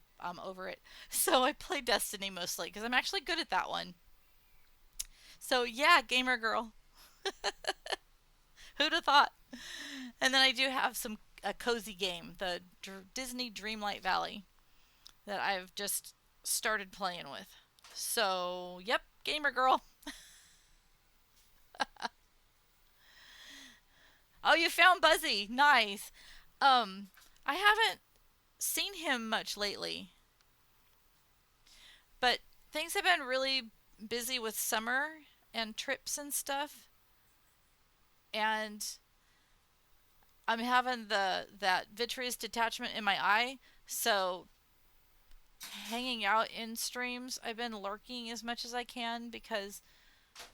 over it. So I play Destiny mostly because I'm actually good at that one. So yeah, gamer girl. Who'd have thought? And then I do have a cozy game, the Disney Dreamlight Valley, that I've just started playing with. So, yep, gamer girl. Oh, you found Buzzy. Nice. Um, I haven't seen him much lately, but things have been really busy with summer and trips and stuff, and I'm having the that vitreous detachment in my eye, so hanging out in streams, I've been lurking as much as I can because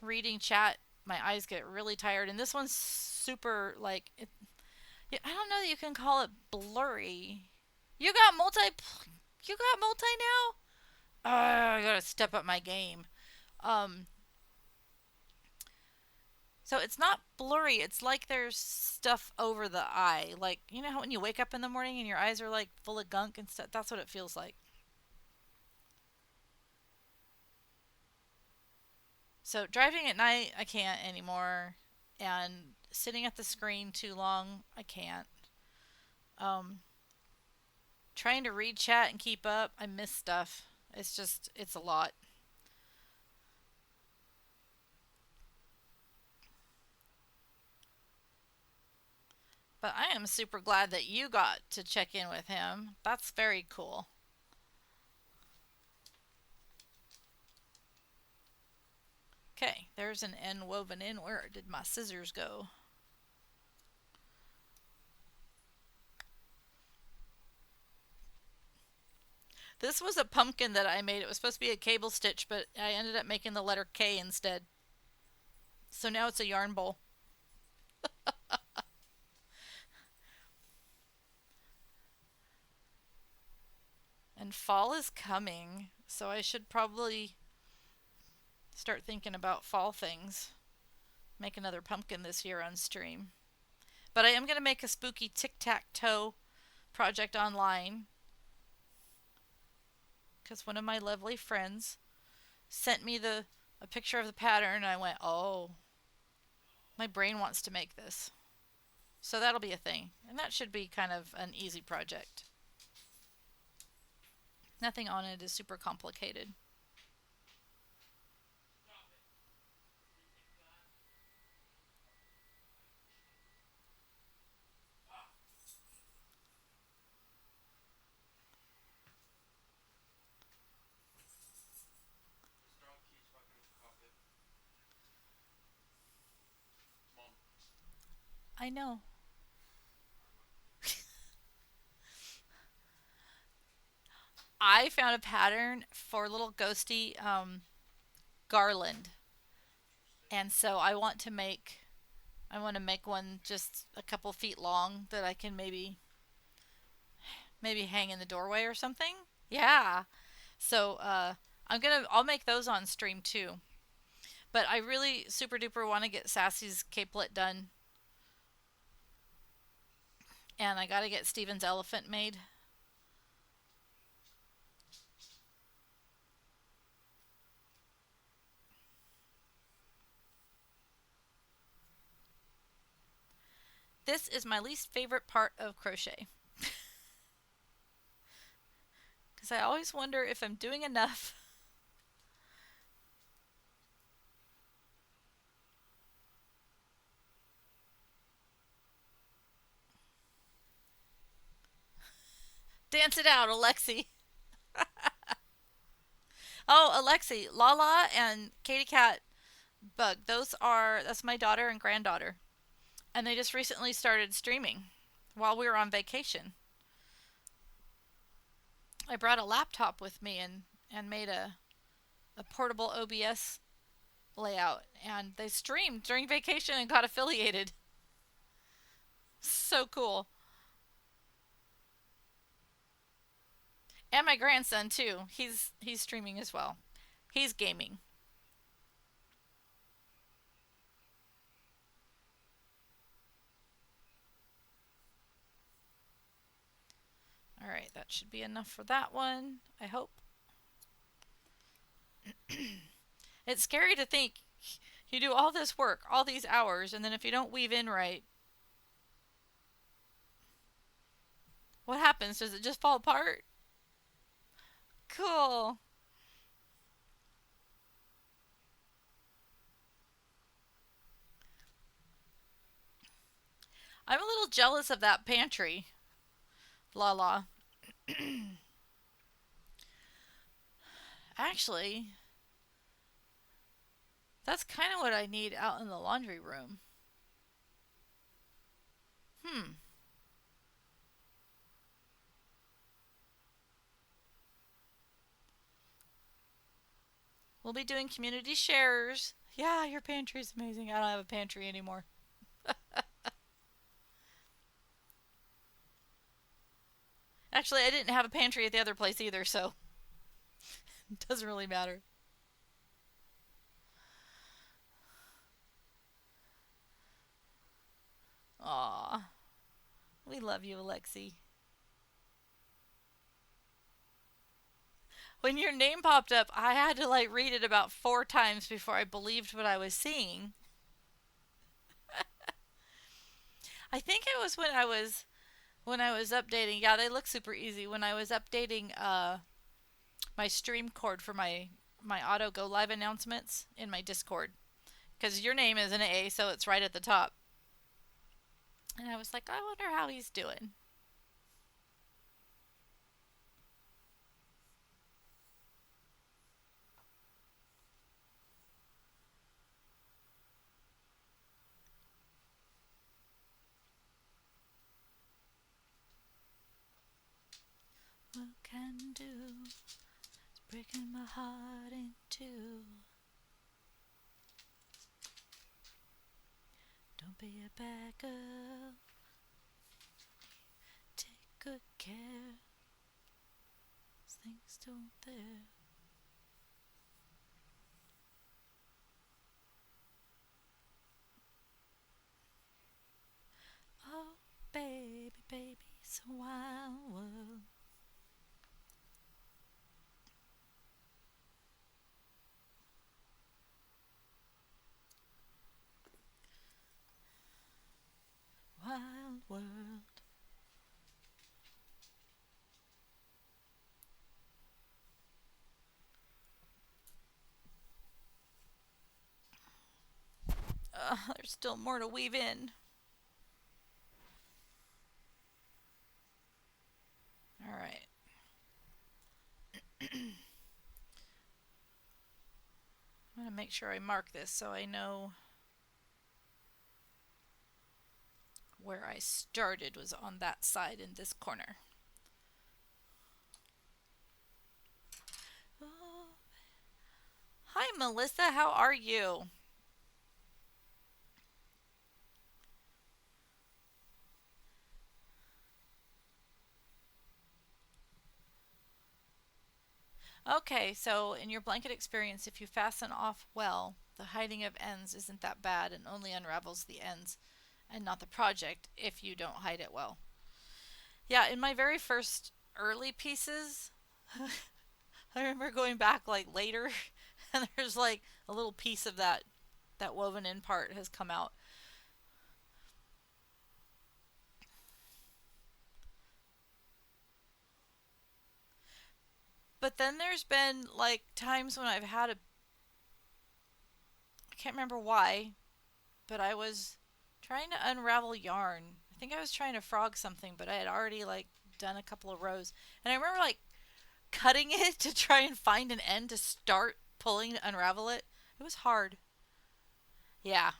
reading chat, my eyes get really tired, and this one's super like I don't know that you can call it blurry. You got multi. You got multi now. I gotta step up my game. Um, so it's not blurry. It's like there's stuff over the eye. Like you know how when you wake up in the morning and your eyes are like full of gunk and stuff. That's what it feels like. So driving at night, I can't anymore, and sitting at the screen too long, I can't. Um, Trying to read chat and keep up, I miss stuff. It's a lot. But I am super glad that you got to check in with him. That's very cool. Okay, there's an N woven in. Where did my scissors go? This was a pumpkin that I made. It was supposed to be a cable stitch, but I ended up making the letter K instead. So now it's a yarn bowl. And fall is coming, so I should probably start thinking about fall things. Make another pumpkin this year on stream. But I am going to make a spooky tic tac toe project online because one of my lovely friends sent me the a picture of the pattern and I went, "Oh, my brain wants to make this." So that'll be a thing. And that should be kind of an easy project. Nothing on it is super complicated. I know. I found a pattern for a little ghosty garland. And so I want to make one just a couple feet long that I can maybe hang in the doorway or something. Yeah. So I'll make those on stream too. But I really super duper want to get Sassy's capelet done, and I got to get Steven's elephant made. This is my least favorite part of crochet because I always wonder if I'm doing enough. Dance it out, Alexi. Oh, Alexi, Lala and Katie Cat Bug. That's my daughter and granddaughter, and they just recently started streaming while we were on vacation. I brought a laptop with me and made a portable OBS layout, and they streamed during vacation and got affiliated. So cool. And my grandson too. He's streaming as well. He's gaming. All right, that should be enough for that one. I hope. It's scary to think you do all this work, all these hours, and then if you don't weave in right, what happens? Does it just fall apart? Cool. I'm a little jealous of that pantry. La la. Actually, that's kind of what I need out in the laundry room. Hmm. We'll be doing community shares. Yeah, your pantry is amazing. I don't have a pantry anymore. Actually, I didn't have a pantry at the other place either, so it doesn't really matter. Aw, we love you, Alexi. When your name popped up, I had to like read it about 4 times before I believed what I was seeing. I think it was when I was updating. Yeah, they look super easy. When I was updating my stream cord for my auto go live announcements in my Discord, because your name is an A, so it's right at the top. And I was like, I wonder how he's doing. What can do? It's breaking my heart in two. Don't be a bad girl. Take good care. Things don't there. Oh, baby, baby, it's a wild world. Wild world. There's still more to weave in. All right. I'm going to make sure I mark this so I know where I started was on that side in this corner. Oh. Hi, Melissa. How are you? Okay, so in your blanket experience, if you fasten off well, the hiding of ends isn't that bad and only unravels the ends and not the project if you don't hide it well. Yeah, in my very first early pieces, I remember going back like later and there's like a little piece of that woven in part has come out. But then there's been like times when I've had a I can't remember why, but I was trying to unravel yarn. I think I was trying to frog something, but I had already like done a couple of rows. And I remember like cutting it to try and find an end to start pulling to unravel it. It was hard. Yeah.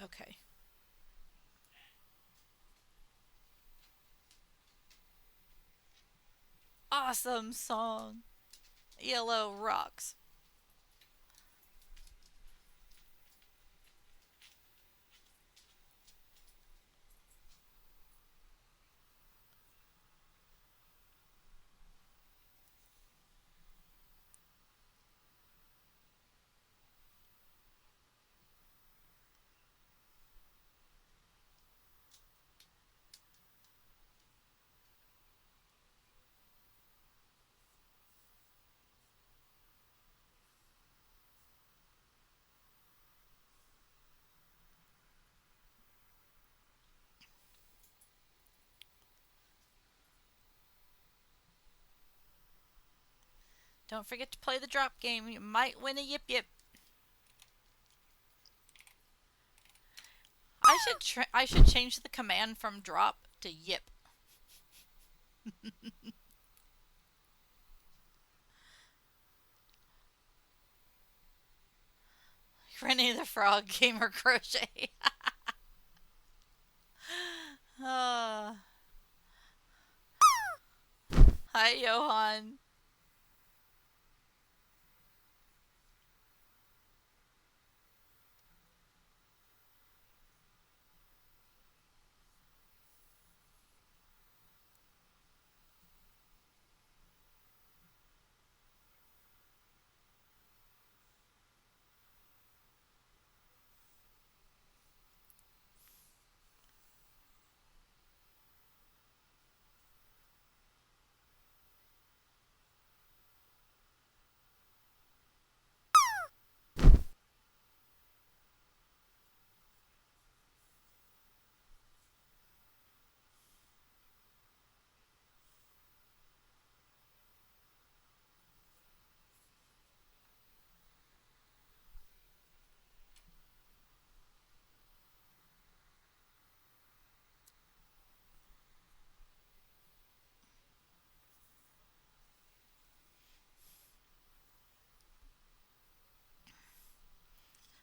Okay. Awesome song. Yellow rocks. Don't forget to play the drop game. You might win a yip yip. I should change the command from drop to yip. Rennie the Frog Gamer Crochet. uh, Hi, Johan.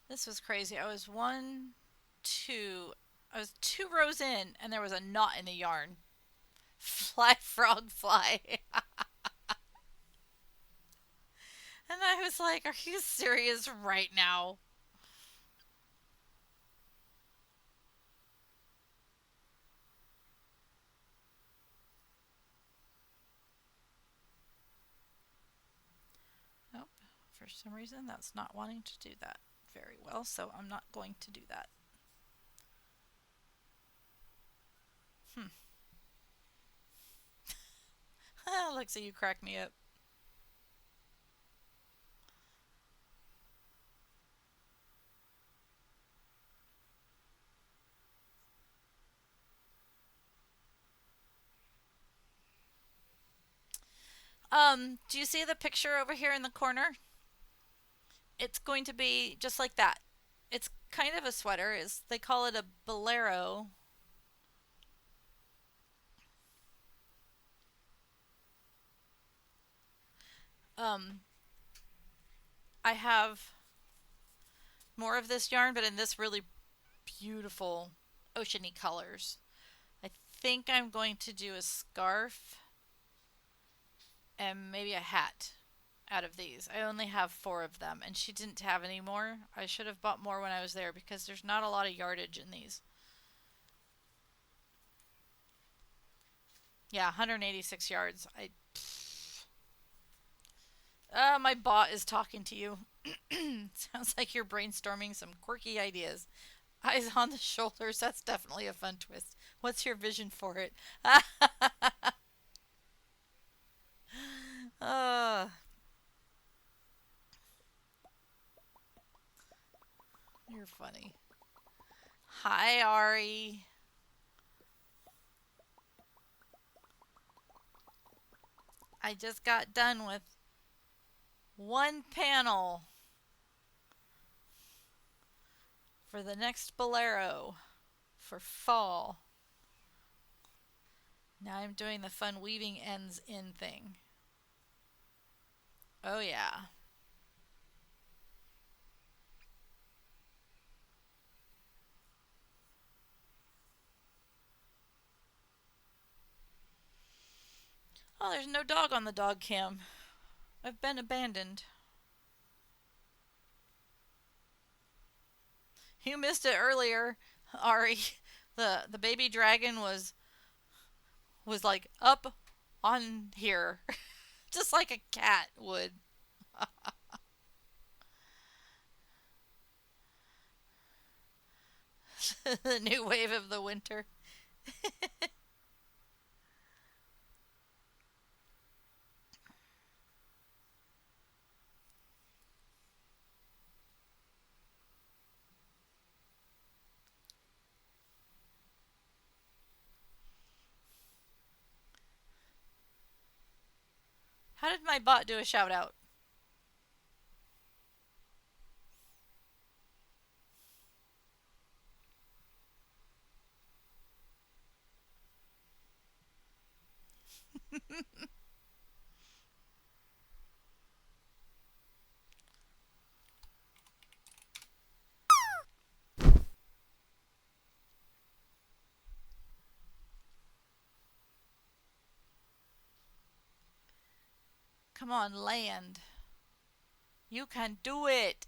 This was crazy. I was two rows in, and there was a knot in the yarn. Fly, frog, fly. And I was like, are you serious right now? Nope. For some reason, that's not wanting to do that very well, so I'm not going to do that. Hmm. Alexa, you crack me up. Do you see the picture over here in the corner? It's going to be just like that. It's kind of a sweater. They call it a bolero. Um, I have more of this yarn, but in this really beautiful oceany colors. I think I'm going to do a scarf and maybe a hat out of these. I only have four of them, and she didn't have any more. I should have bought more when I was there because there's not a lot of yardage in these. Yeah, 186 yards. My bot is talking to you. Sounds like you're brainstorming some quirky ideas. Eyes on the shoulders. That's definitely a fun twist. What's your vision for it? uh, you're funny. Hi, Ari. I just got done with one panel for the next bolero for fall. Now I'm doing the fun weaving ends in thing. Oh, yeah. Oh, there's no dog on the dog cam. I've been abandoned. You missed it earlier, Ari. The baby dragon was like up on here, just like a cat would. The new wave of the winter. How did my bot do a shout out? Come on, land. You can do it.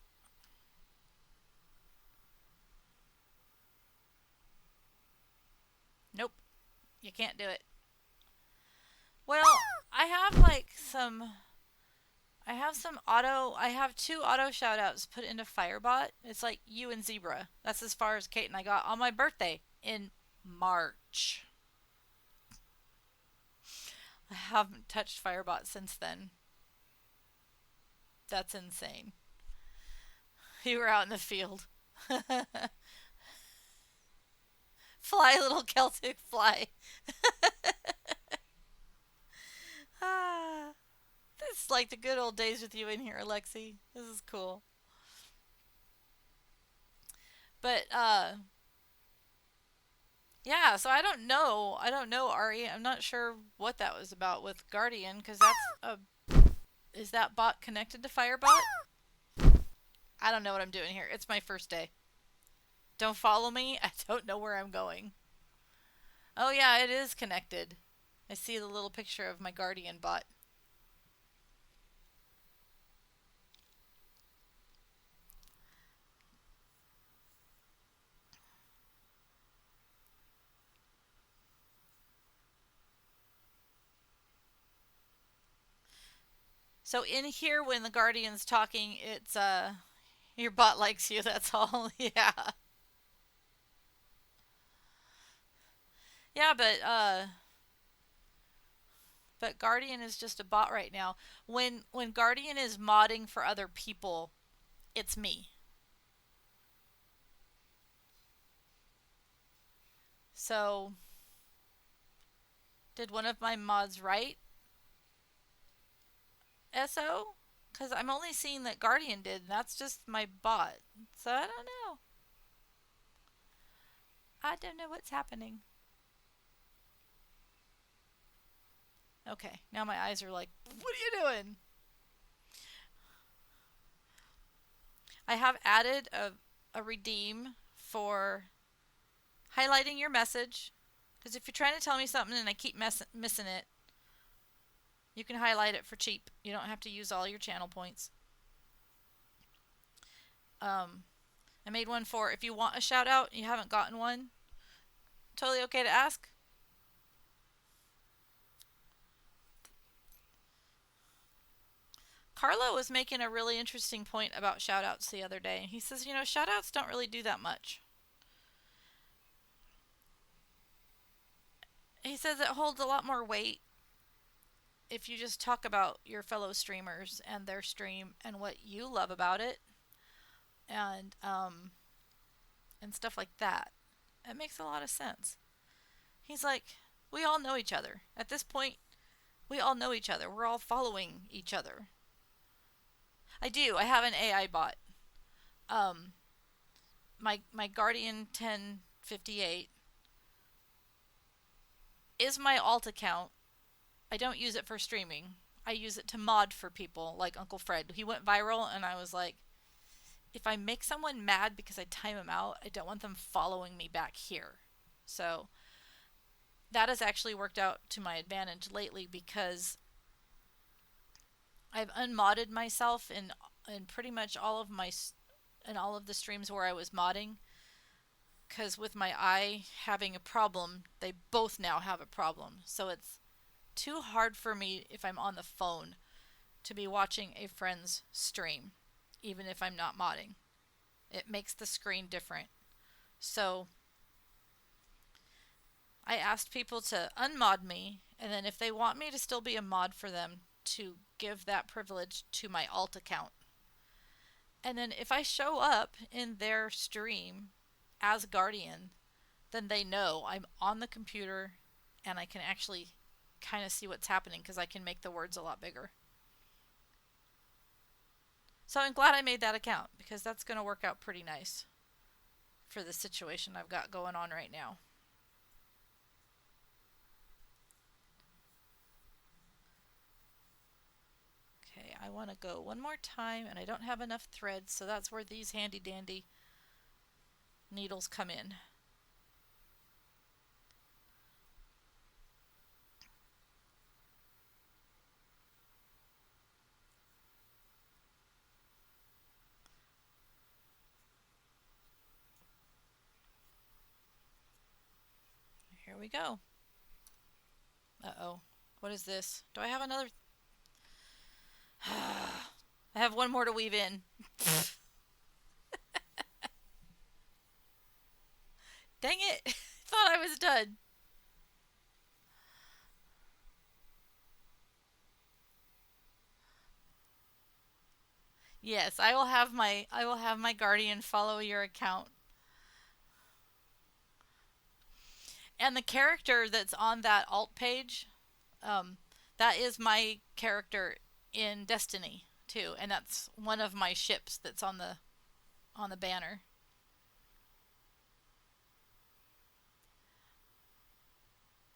Nope, you can't do it. Well, I have like some. I have two auto shout outs put into Firebot. It's like you and Zebra. That's as far as Kate and I got on my birthday in March. I haven't touched Firebot since then. That's insane. You were out in the field. Fly, little Celtic fly. Ah, this is like the good old days with you in here, Alexi. This is cool. But yeah. So I don't know. I don't know, Ari. I'm not sure what that was about with Guardian because that's a. Is that bot connected to Firebot? I don't know what I'm doing here. It's my first day. Don't follow me. I don't know where I'm going. Oh yeah, it is connected. I see the little picture of my Guardian bot. So in here when the Guardian's talking, it's your bot likes you, that's all. Yeah. Yeah, but Guardian is just a bot right now. When Guardian is modding for other people, it's me. So did one of my mods write SO? Because I'm only seeing that Guardian did, and that's just my bot. So I don't know. I don't know what's happening. Okay, now my eyes are like, what are you doing? I have added a redeem for highlighting your message. Because if you're trying to tell me something and I keep missing it, you can highlight it for cheap. You don't have to use all your channel points. I made one for if you want a shout out, you haven't gotten one. Totally okay to ask. Carlo was making a really interesting point about shout outs the other day. He says, shout outs don't really do that much. He says it holds a lot more weight if you just talk about your fellow streamers and their stream and what you love about it and stuff like that. It makes a lot of sense. He's like, we all know each other. At this point, we all know each other. We're all following each other. I do. I have an AI bot. Um, my Guardian 1058 is my alt account. I don't use it for streaming. I use it to mod for people like Uncle Fred. He went viral and I was like, if I make someone mad because I time them out, I don't want them following me back here. So that has actually worked out to my advantage lately because I've unmodded myself in pretty much all of the streams where I was modding because with my eye having a problem, they both now have a problem. So it's too hard for me if I'm on the phone to be watching a friend's stream, even if I'm not modding. It makes the screen different. So I asked people to unmod me, and then if they want me to still be a mod for them, to give that privilege to my alt account. And then if I show up in their stream as Guardian, then they know I'm on the computer and I can actually kind of see what's happening because I can make the words a lot bigger. So I'm glad I made that account because that's going to work out pretty nice for the situation I've got going on right now. I want to go one more time, and I don't have enough thread, so that's where these handy dandy needles come in. Here we go. Uh-oh. What is this? Do I have another? I have one more to weave in. Dang it. Thought I was done. Yes, I will have my guardian follow your account. And the character that's on that alt page, um, that is my character in Destiny too, and that's one of my ships that's on the banner.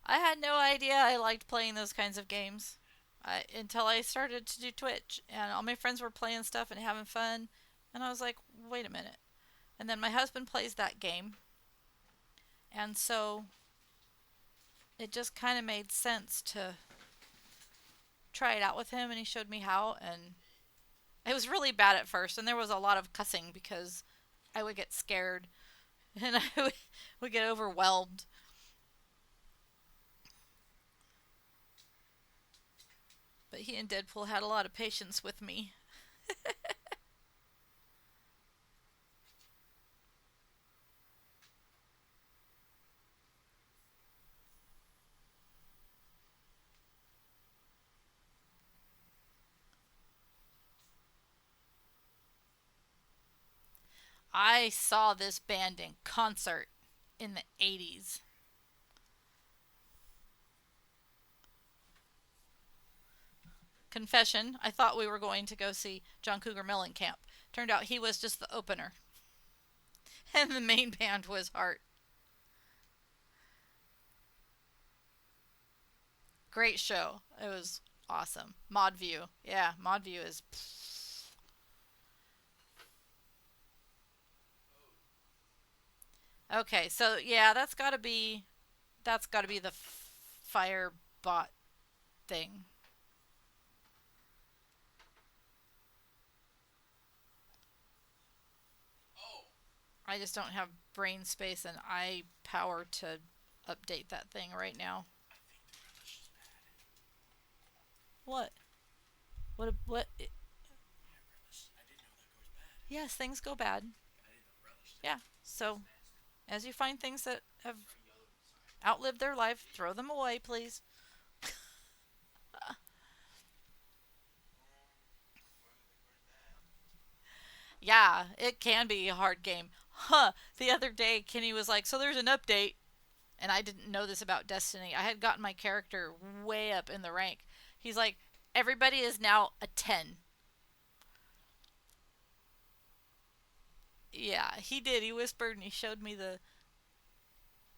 I had no idea I liked playing those kinds of games until I started to do Twitch, and all my friends were playing stuff and having fun, and I was like, wait a minute. And then my husband plays that game, and so it just kind of made sense to try it out with him, and he showed me how, and it was really bad at first, and there was a lot of cussing because I would get scared and I would get overwhelmed. But he and Deadpool had a lot of patience with me. I saw this band in concert in the 80s. Confession, I thought we were going to go see John Cougar Mellencamp. Turned out he was just the opener, and the main band was Heart. Great show. It was awesome. Mod View. Yeah, Mod View is. Okay, so yeah, that's got to be the fire bot thing. I just don't have brain space and eye power to update that thing right now. What? What? Yes, things go bad. Yeah. So, as you find things that have outlived their life, throw them away, please. Yeah, it can be a hard game. Huh. The other day, Kenny was like, "So there's an update," and I didn't know this about Destiny. I had gotten my character way up in the rank. He's like, "Everybody is now a 10." Yeah, he did. He whispered and he showed me the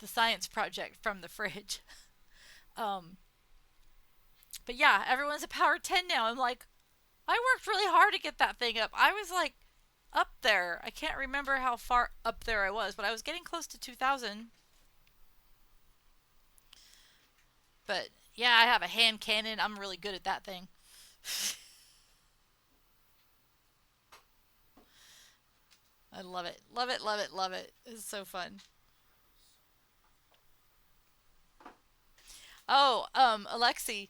science project from the fridge. Um, but yeah, everyone's a power 10 now. I'm like, I worked really hard to get that thing up. I was like up there. I can't remember how far up there I was, but I was getting close to 2000. But yeah, I have a hand cannon. I'm really good at that thing. I love it. Love it, love it, love it. It's so fun. Oh, Alexi,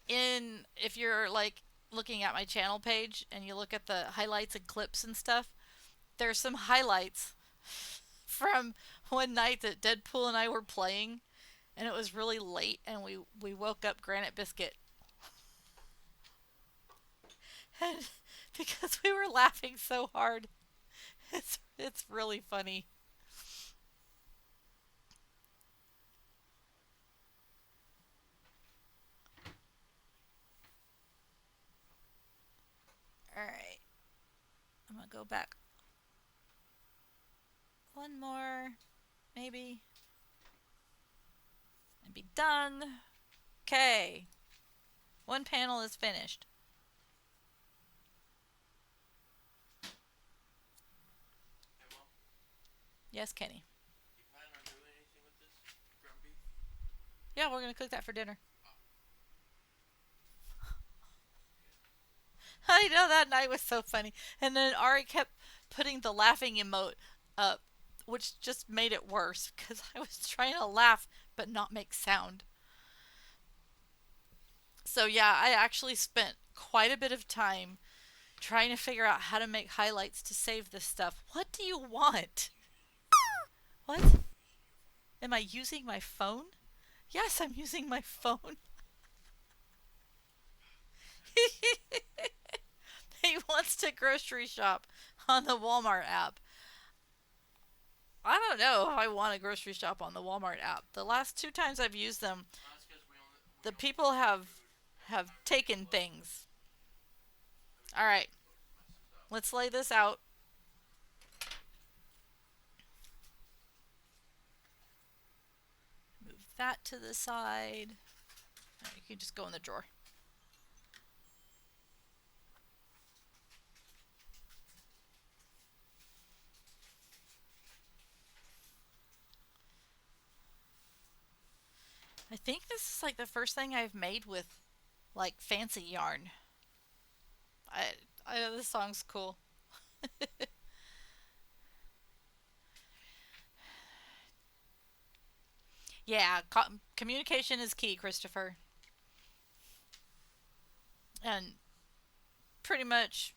in if you're like looking at my channel page and you look at the highlights and clips and stuff, there's some highlights from one night that Deadpool and I were playing, and it was really late, and we woke up Granite Biscuit, and because we were laughing so hard, it's really funny. All right, I'm gonna go back one more, maybe, and be done. Okay, one panel is finished. Yes, Kenny. Yeah, we're gonna cook that for dinner. I know that night was so funny. And then Ari kept putting the laughing emote up, which just made it worse because I was trying to laugh but not make sound. So yeah, I actually spent quite a bit of time trying to figure out how to make highlights to save this stuff. What do you want? What? Am I using my phone? Yes, I'm using my phone. He wants to grocery shop on the Walmart app. I don't know if I want to grocery shop on the Walmart app. The last two times I've used them, the people have taken things. All right, let's lay this out. Move that to the side. You can just go in the drawer. I think this is like the first thing I've made with like fancy yarn. I I know this song's cool. Yeah, communication is key, Christopher. And pretty much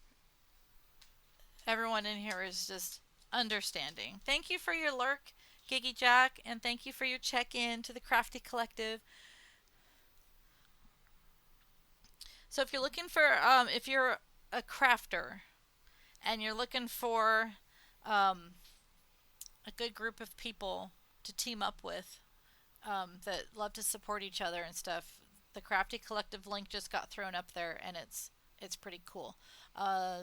everyone in here is just understanding. Thank you for your lurk, Giggy Jack, and thank you for your check in to the Crafty Collective. So, if you're looking for, if you're a crafter and you're looking for um, a good group of people to team up with that love to support each other and stuff, the Crafty Collective link just got thrown up there, and it's pretty cool. Uh,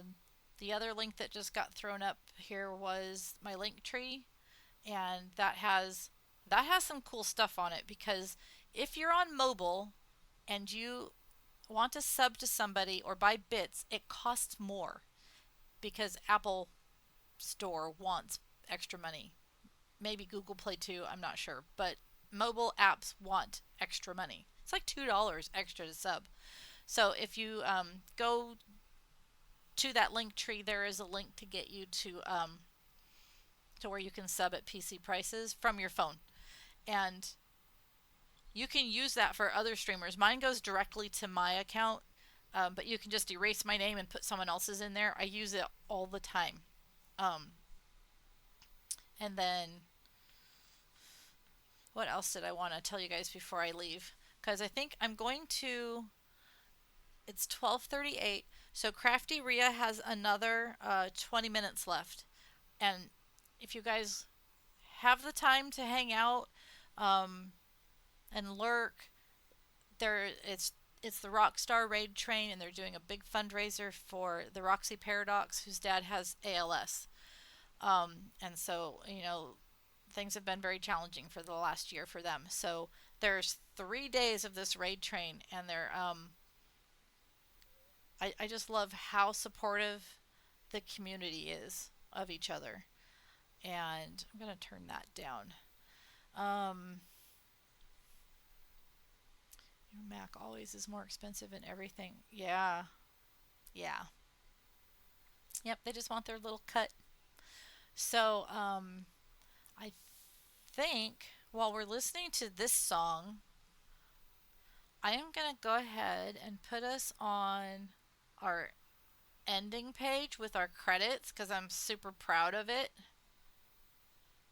the other link that just got thrown up here was my link tree, and that has some cool stuff on it because if you're on mobile and you want to sub to somebody or buy bits, it costs more because Apple Store wants extra money. Maybe Google Play too, I'm not sure, but mobile apps want extra money. It's like $2 extra to sub. So if you go to that link tree, there is a link to get you to where you can sub at PC prices from your phone, and you can use that for other streamers. Mine goes directly to my account, but you can just erase my name and put someone else's in there. I use it all the time. Um, and then what else did I want to tell you guys before I leave? Because I think I'm going to. It's 12:38, so Crafty Rhea has another 20 minutes left, and if you guys have the time to hang out um, and lurk, it's the Rockstar Raid Train, and they're doing a big fundraiser for the Roxy Paradox, whose dad has ALS. And so things have been very challenging for the last year for them. So there's 3 days of this raid train, and I just love how supportive the community is of each other. And I'm gonna turn that down. Um, your Mac always is more expensive in everything. Yeah, yeah. Yep, they just want their little cut. So, I think while we're listening to this song, I am going to go ahead and put us on our ending page with our credits because I'm super proud of it.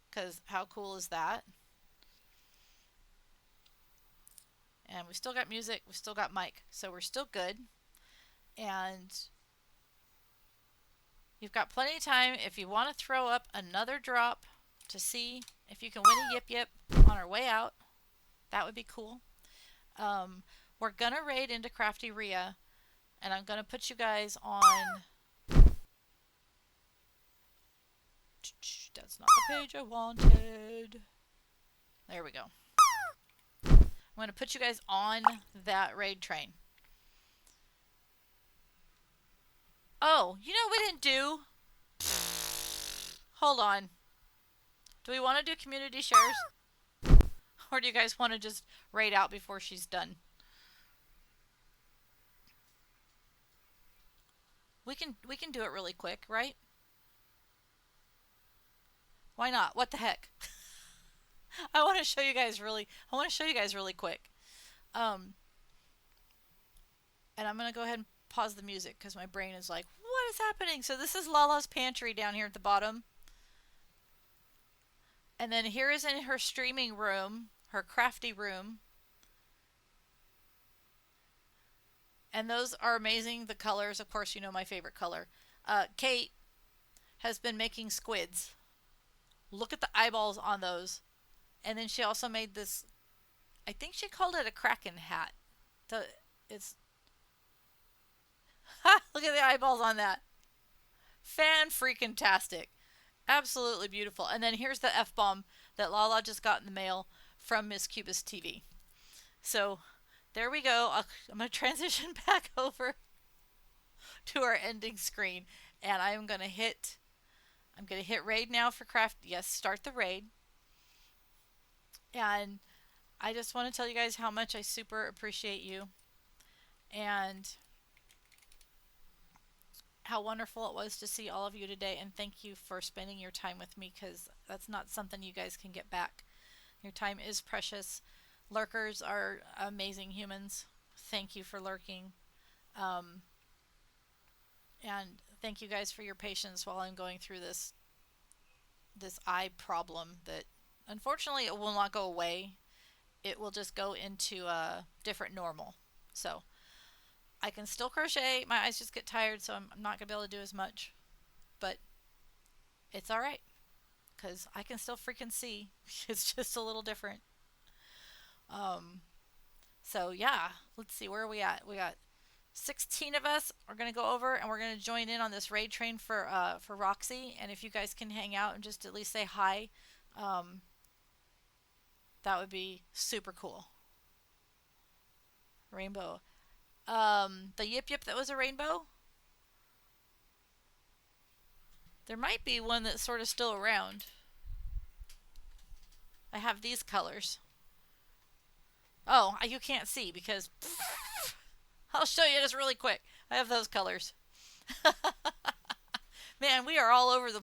Because how cool is that? And we still got music, we still got mic, so we're still good. And you've got plenty of time if you want to throw up another drop to see if you can win a yip yip on our way out. That would be cool. Um, we're gonna raid into Crafty Rhea, and I'm gonna put you guys on. That's not the page I wanted. There we go. I'm gonna put you guys on that raid train. Oh, you know what we didn't do? Hold on. Do we want to do community shares? Or do you guys want to just raid out before she's done? We can do it really quick, right? Why not? What the heck? I want to show you guys really quick. Um and I'm going to go ahead and pause the music cuz my brain is like, "What is happening?" So this is Lala's pantry down here at the bottom. And then here is in her streaming room, her crafty room. And those are amazing. The colors, of course, you know my favorite color. Kate has been making squids. Look at the eyeballs on those. And then she also made this, I think she called it a kraken hat. The, it's, ha, look at the eyeballs on that. Fan freaking tastic. Absolutely beautiful. And then here's the F bomb that Lala just got in the mail from Miss Cubist TV. So there we go. I'm going to transition back over to our ending screen, and I'm going to hit raid now for craft. Yes, start the raid. And I just want to tell you guys how much I super appreciate you and how wonderful it was to see all of you today. And thank you for spending your time with me, because that's not something you guys can get back. Your time is precious. Lurkers are amazing humans. Thank you for lurking. Um, and thank you guys for your patience while I'm going through this eye problem that unfortunately it will not go away. It will just go into a different normal. So I can still crochet. My eyes just get tired, so I'm not going to be able to do as much. But it's alright, because I can still freaking see. It's just a little different. Um, so yeah, let's see, where are we at? We got 16 of us are going to go over, and we're going to join in on this raid train for Roxy. And if you guys can hang out and just at least say hi, um, that would be super cool. Rainbow. The Yip Yip that was a rainbow? There might be one that's sort of still around. I have these colors. Oh, you can't see because I'll show you just really quick. I have those colors. Man, we are all over the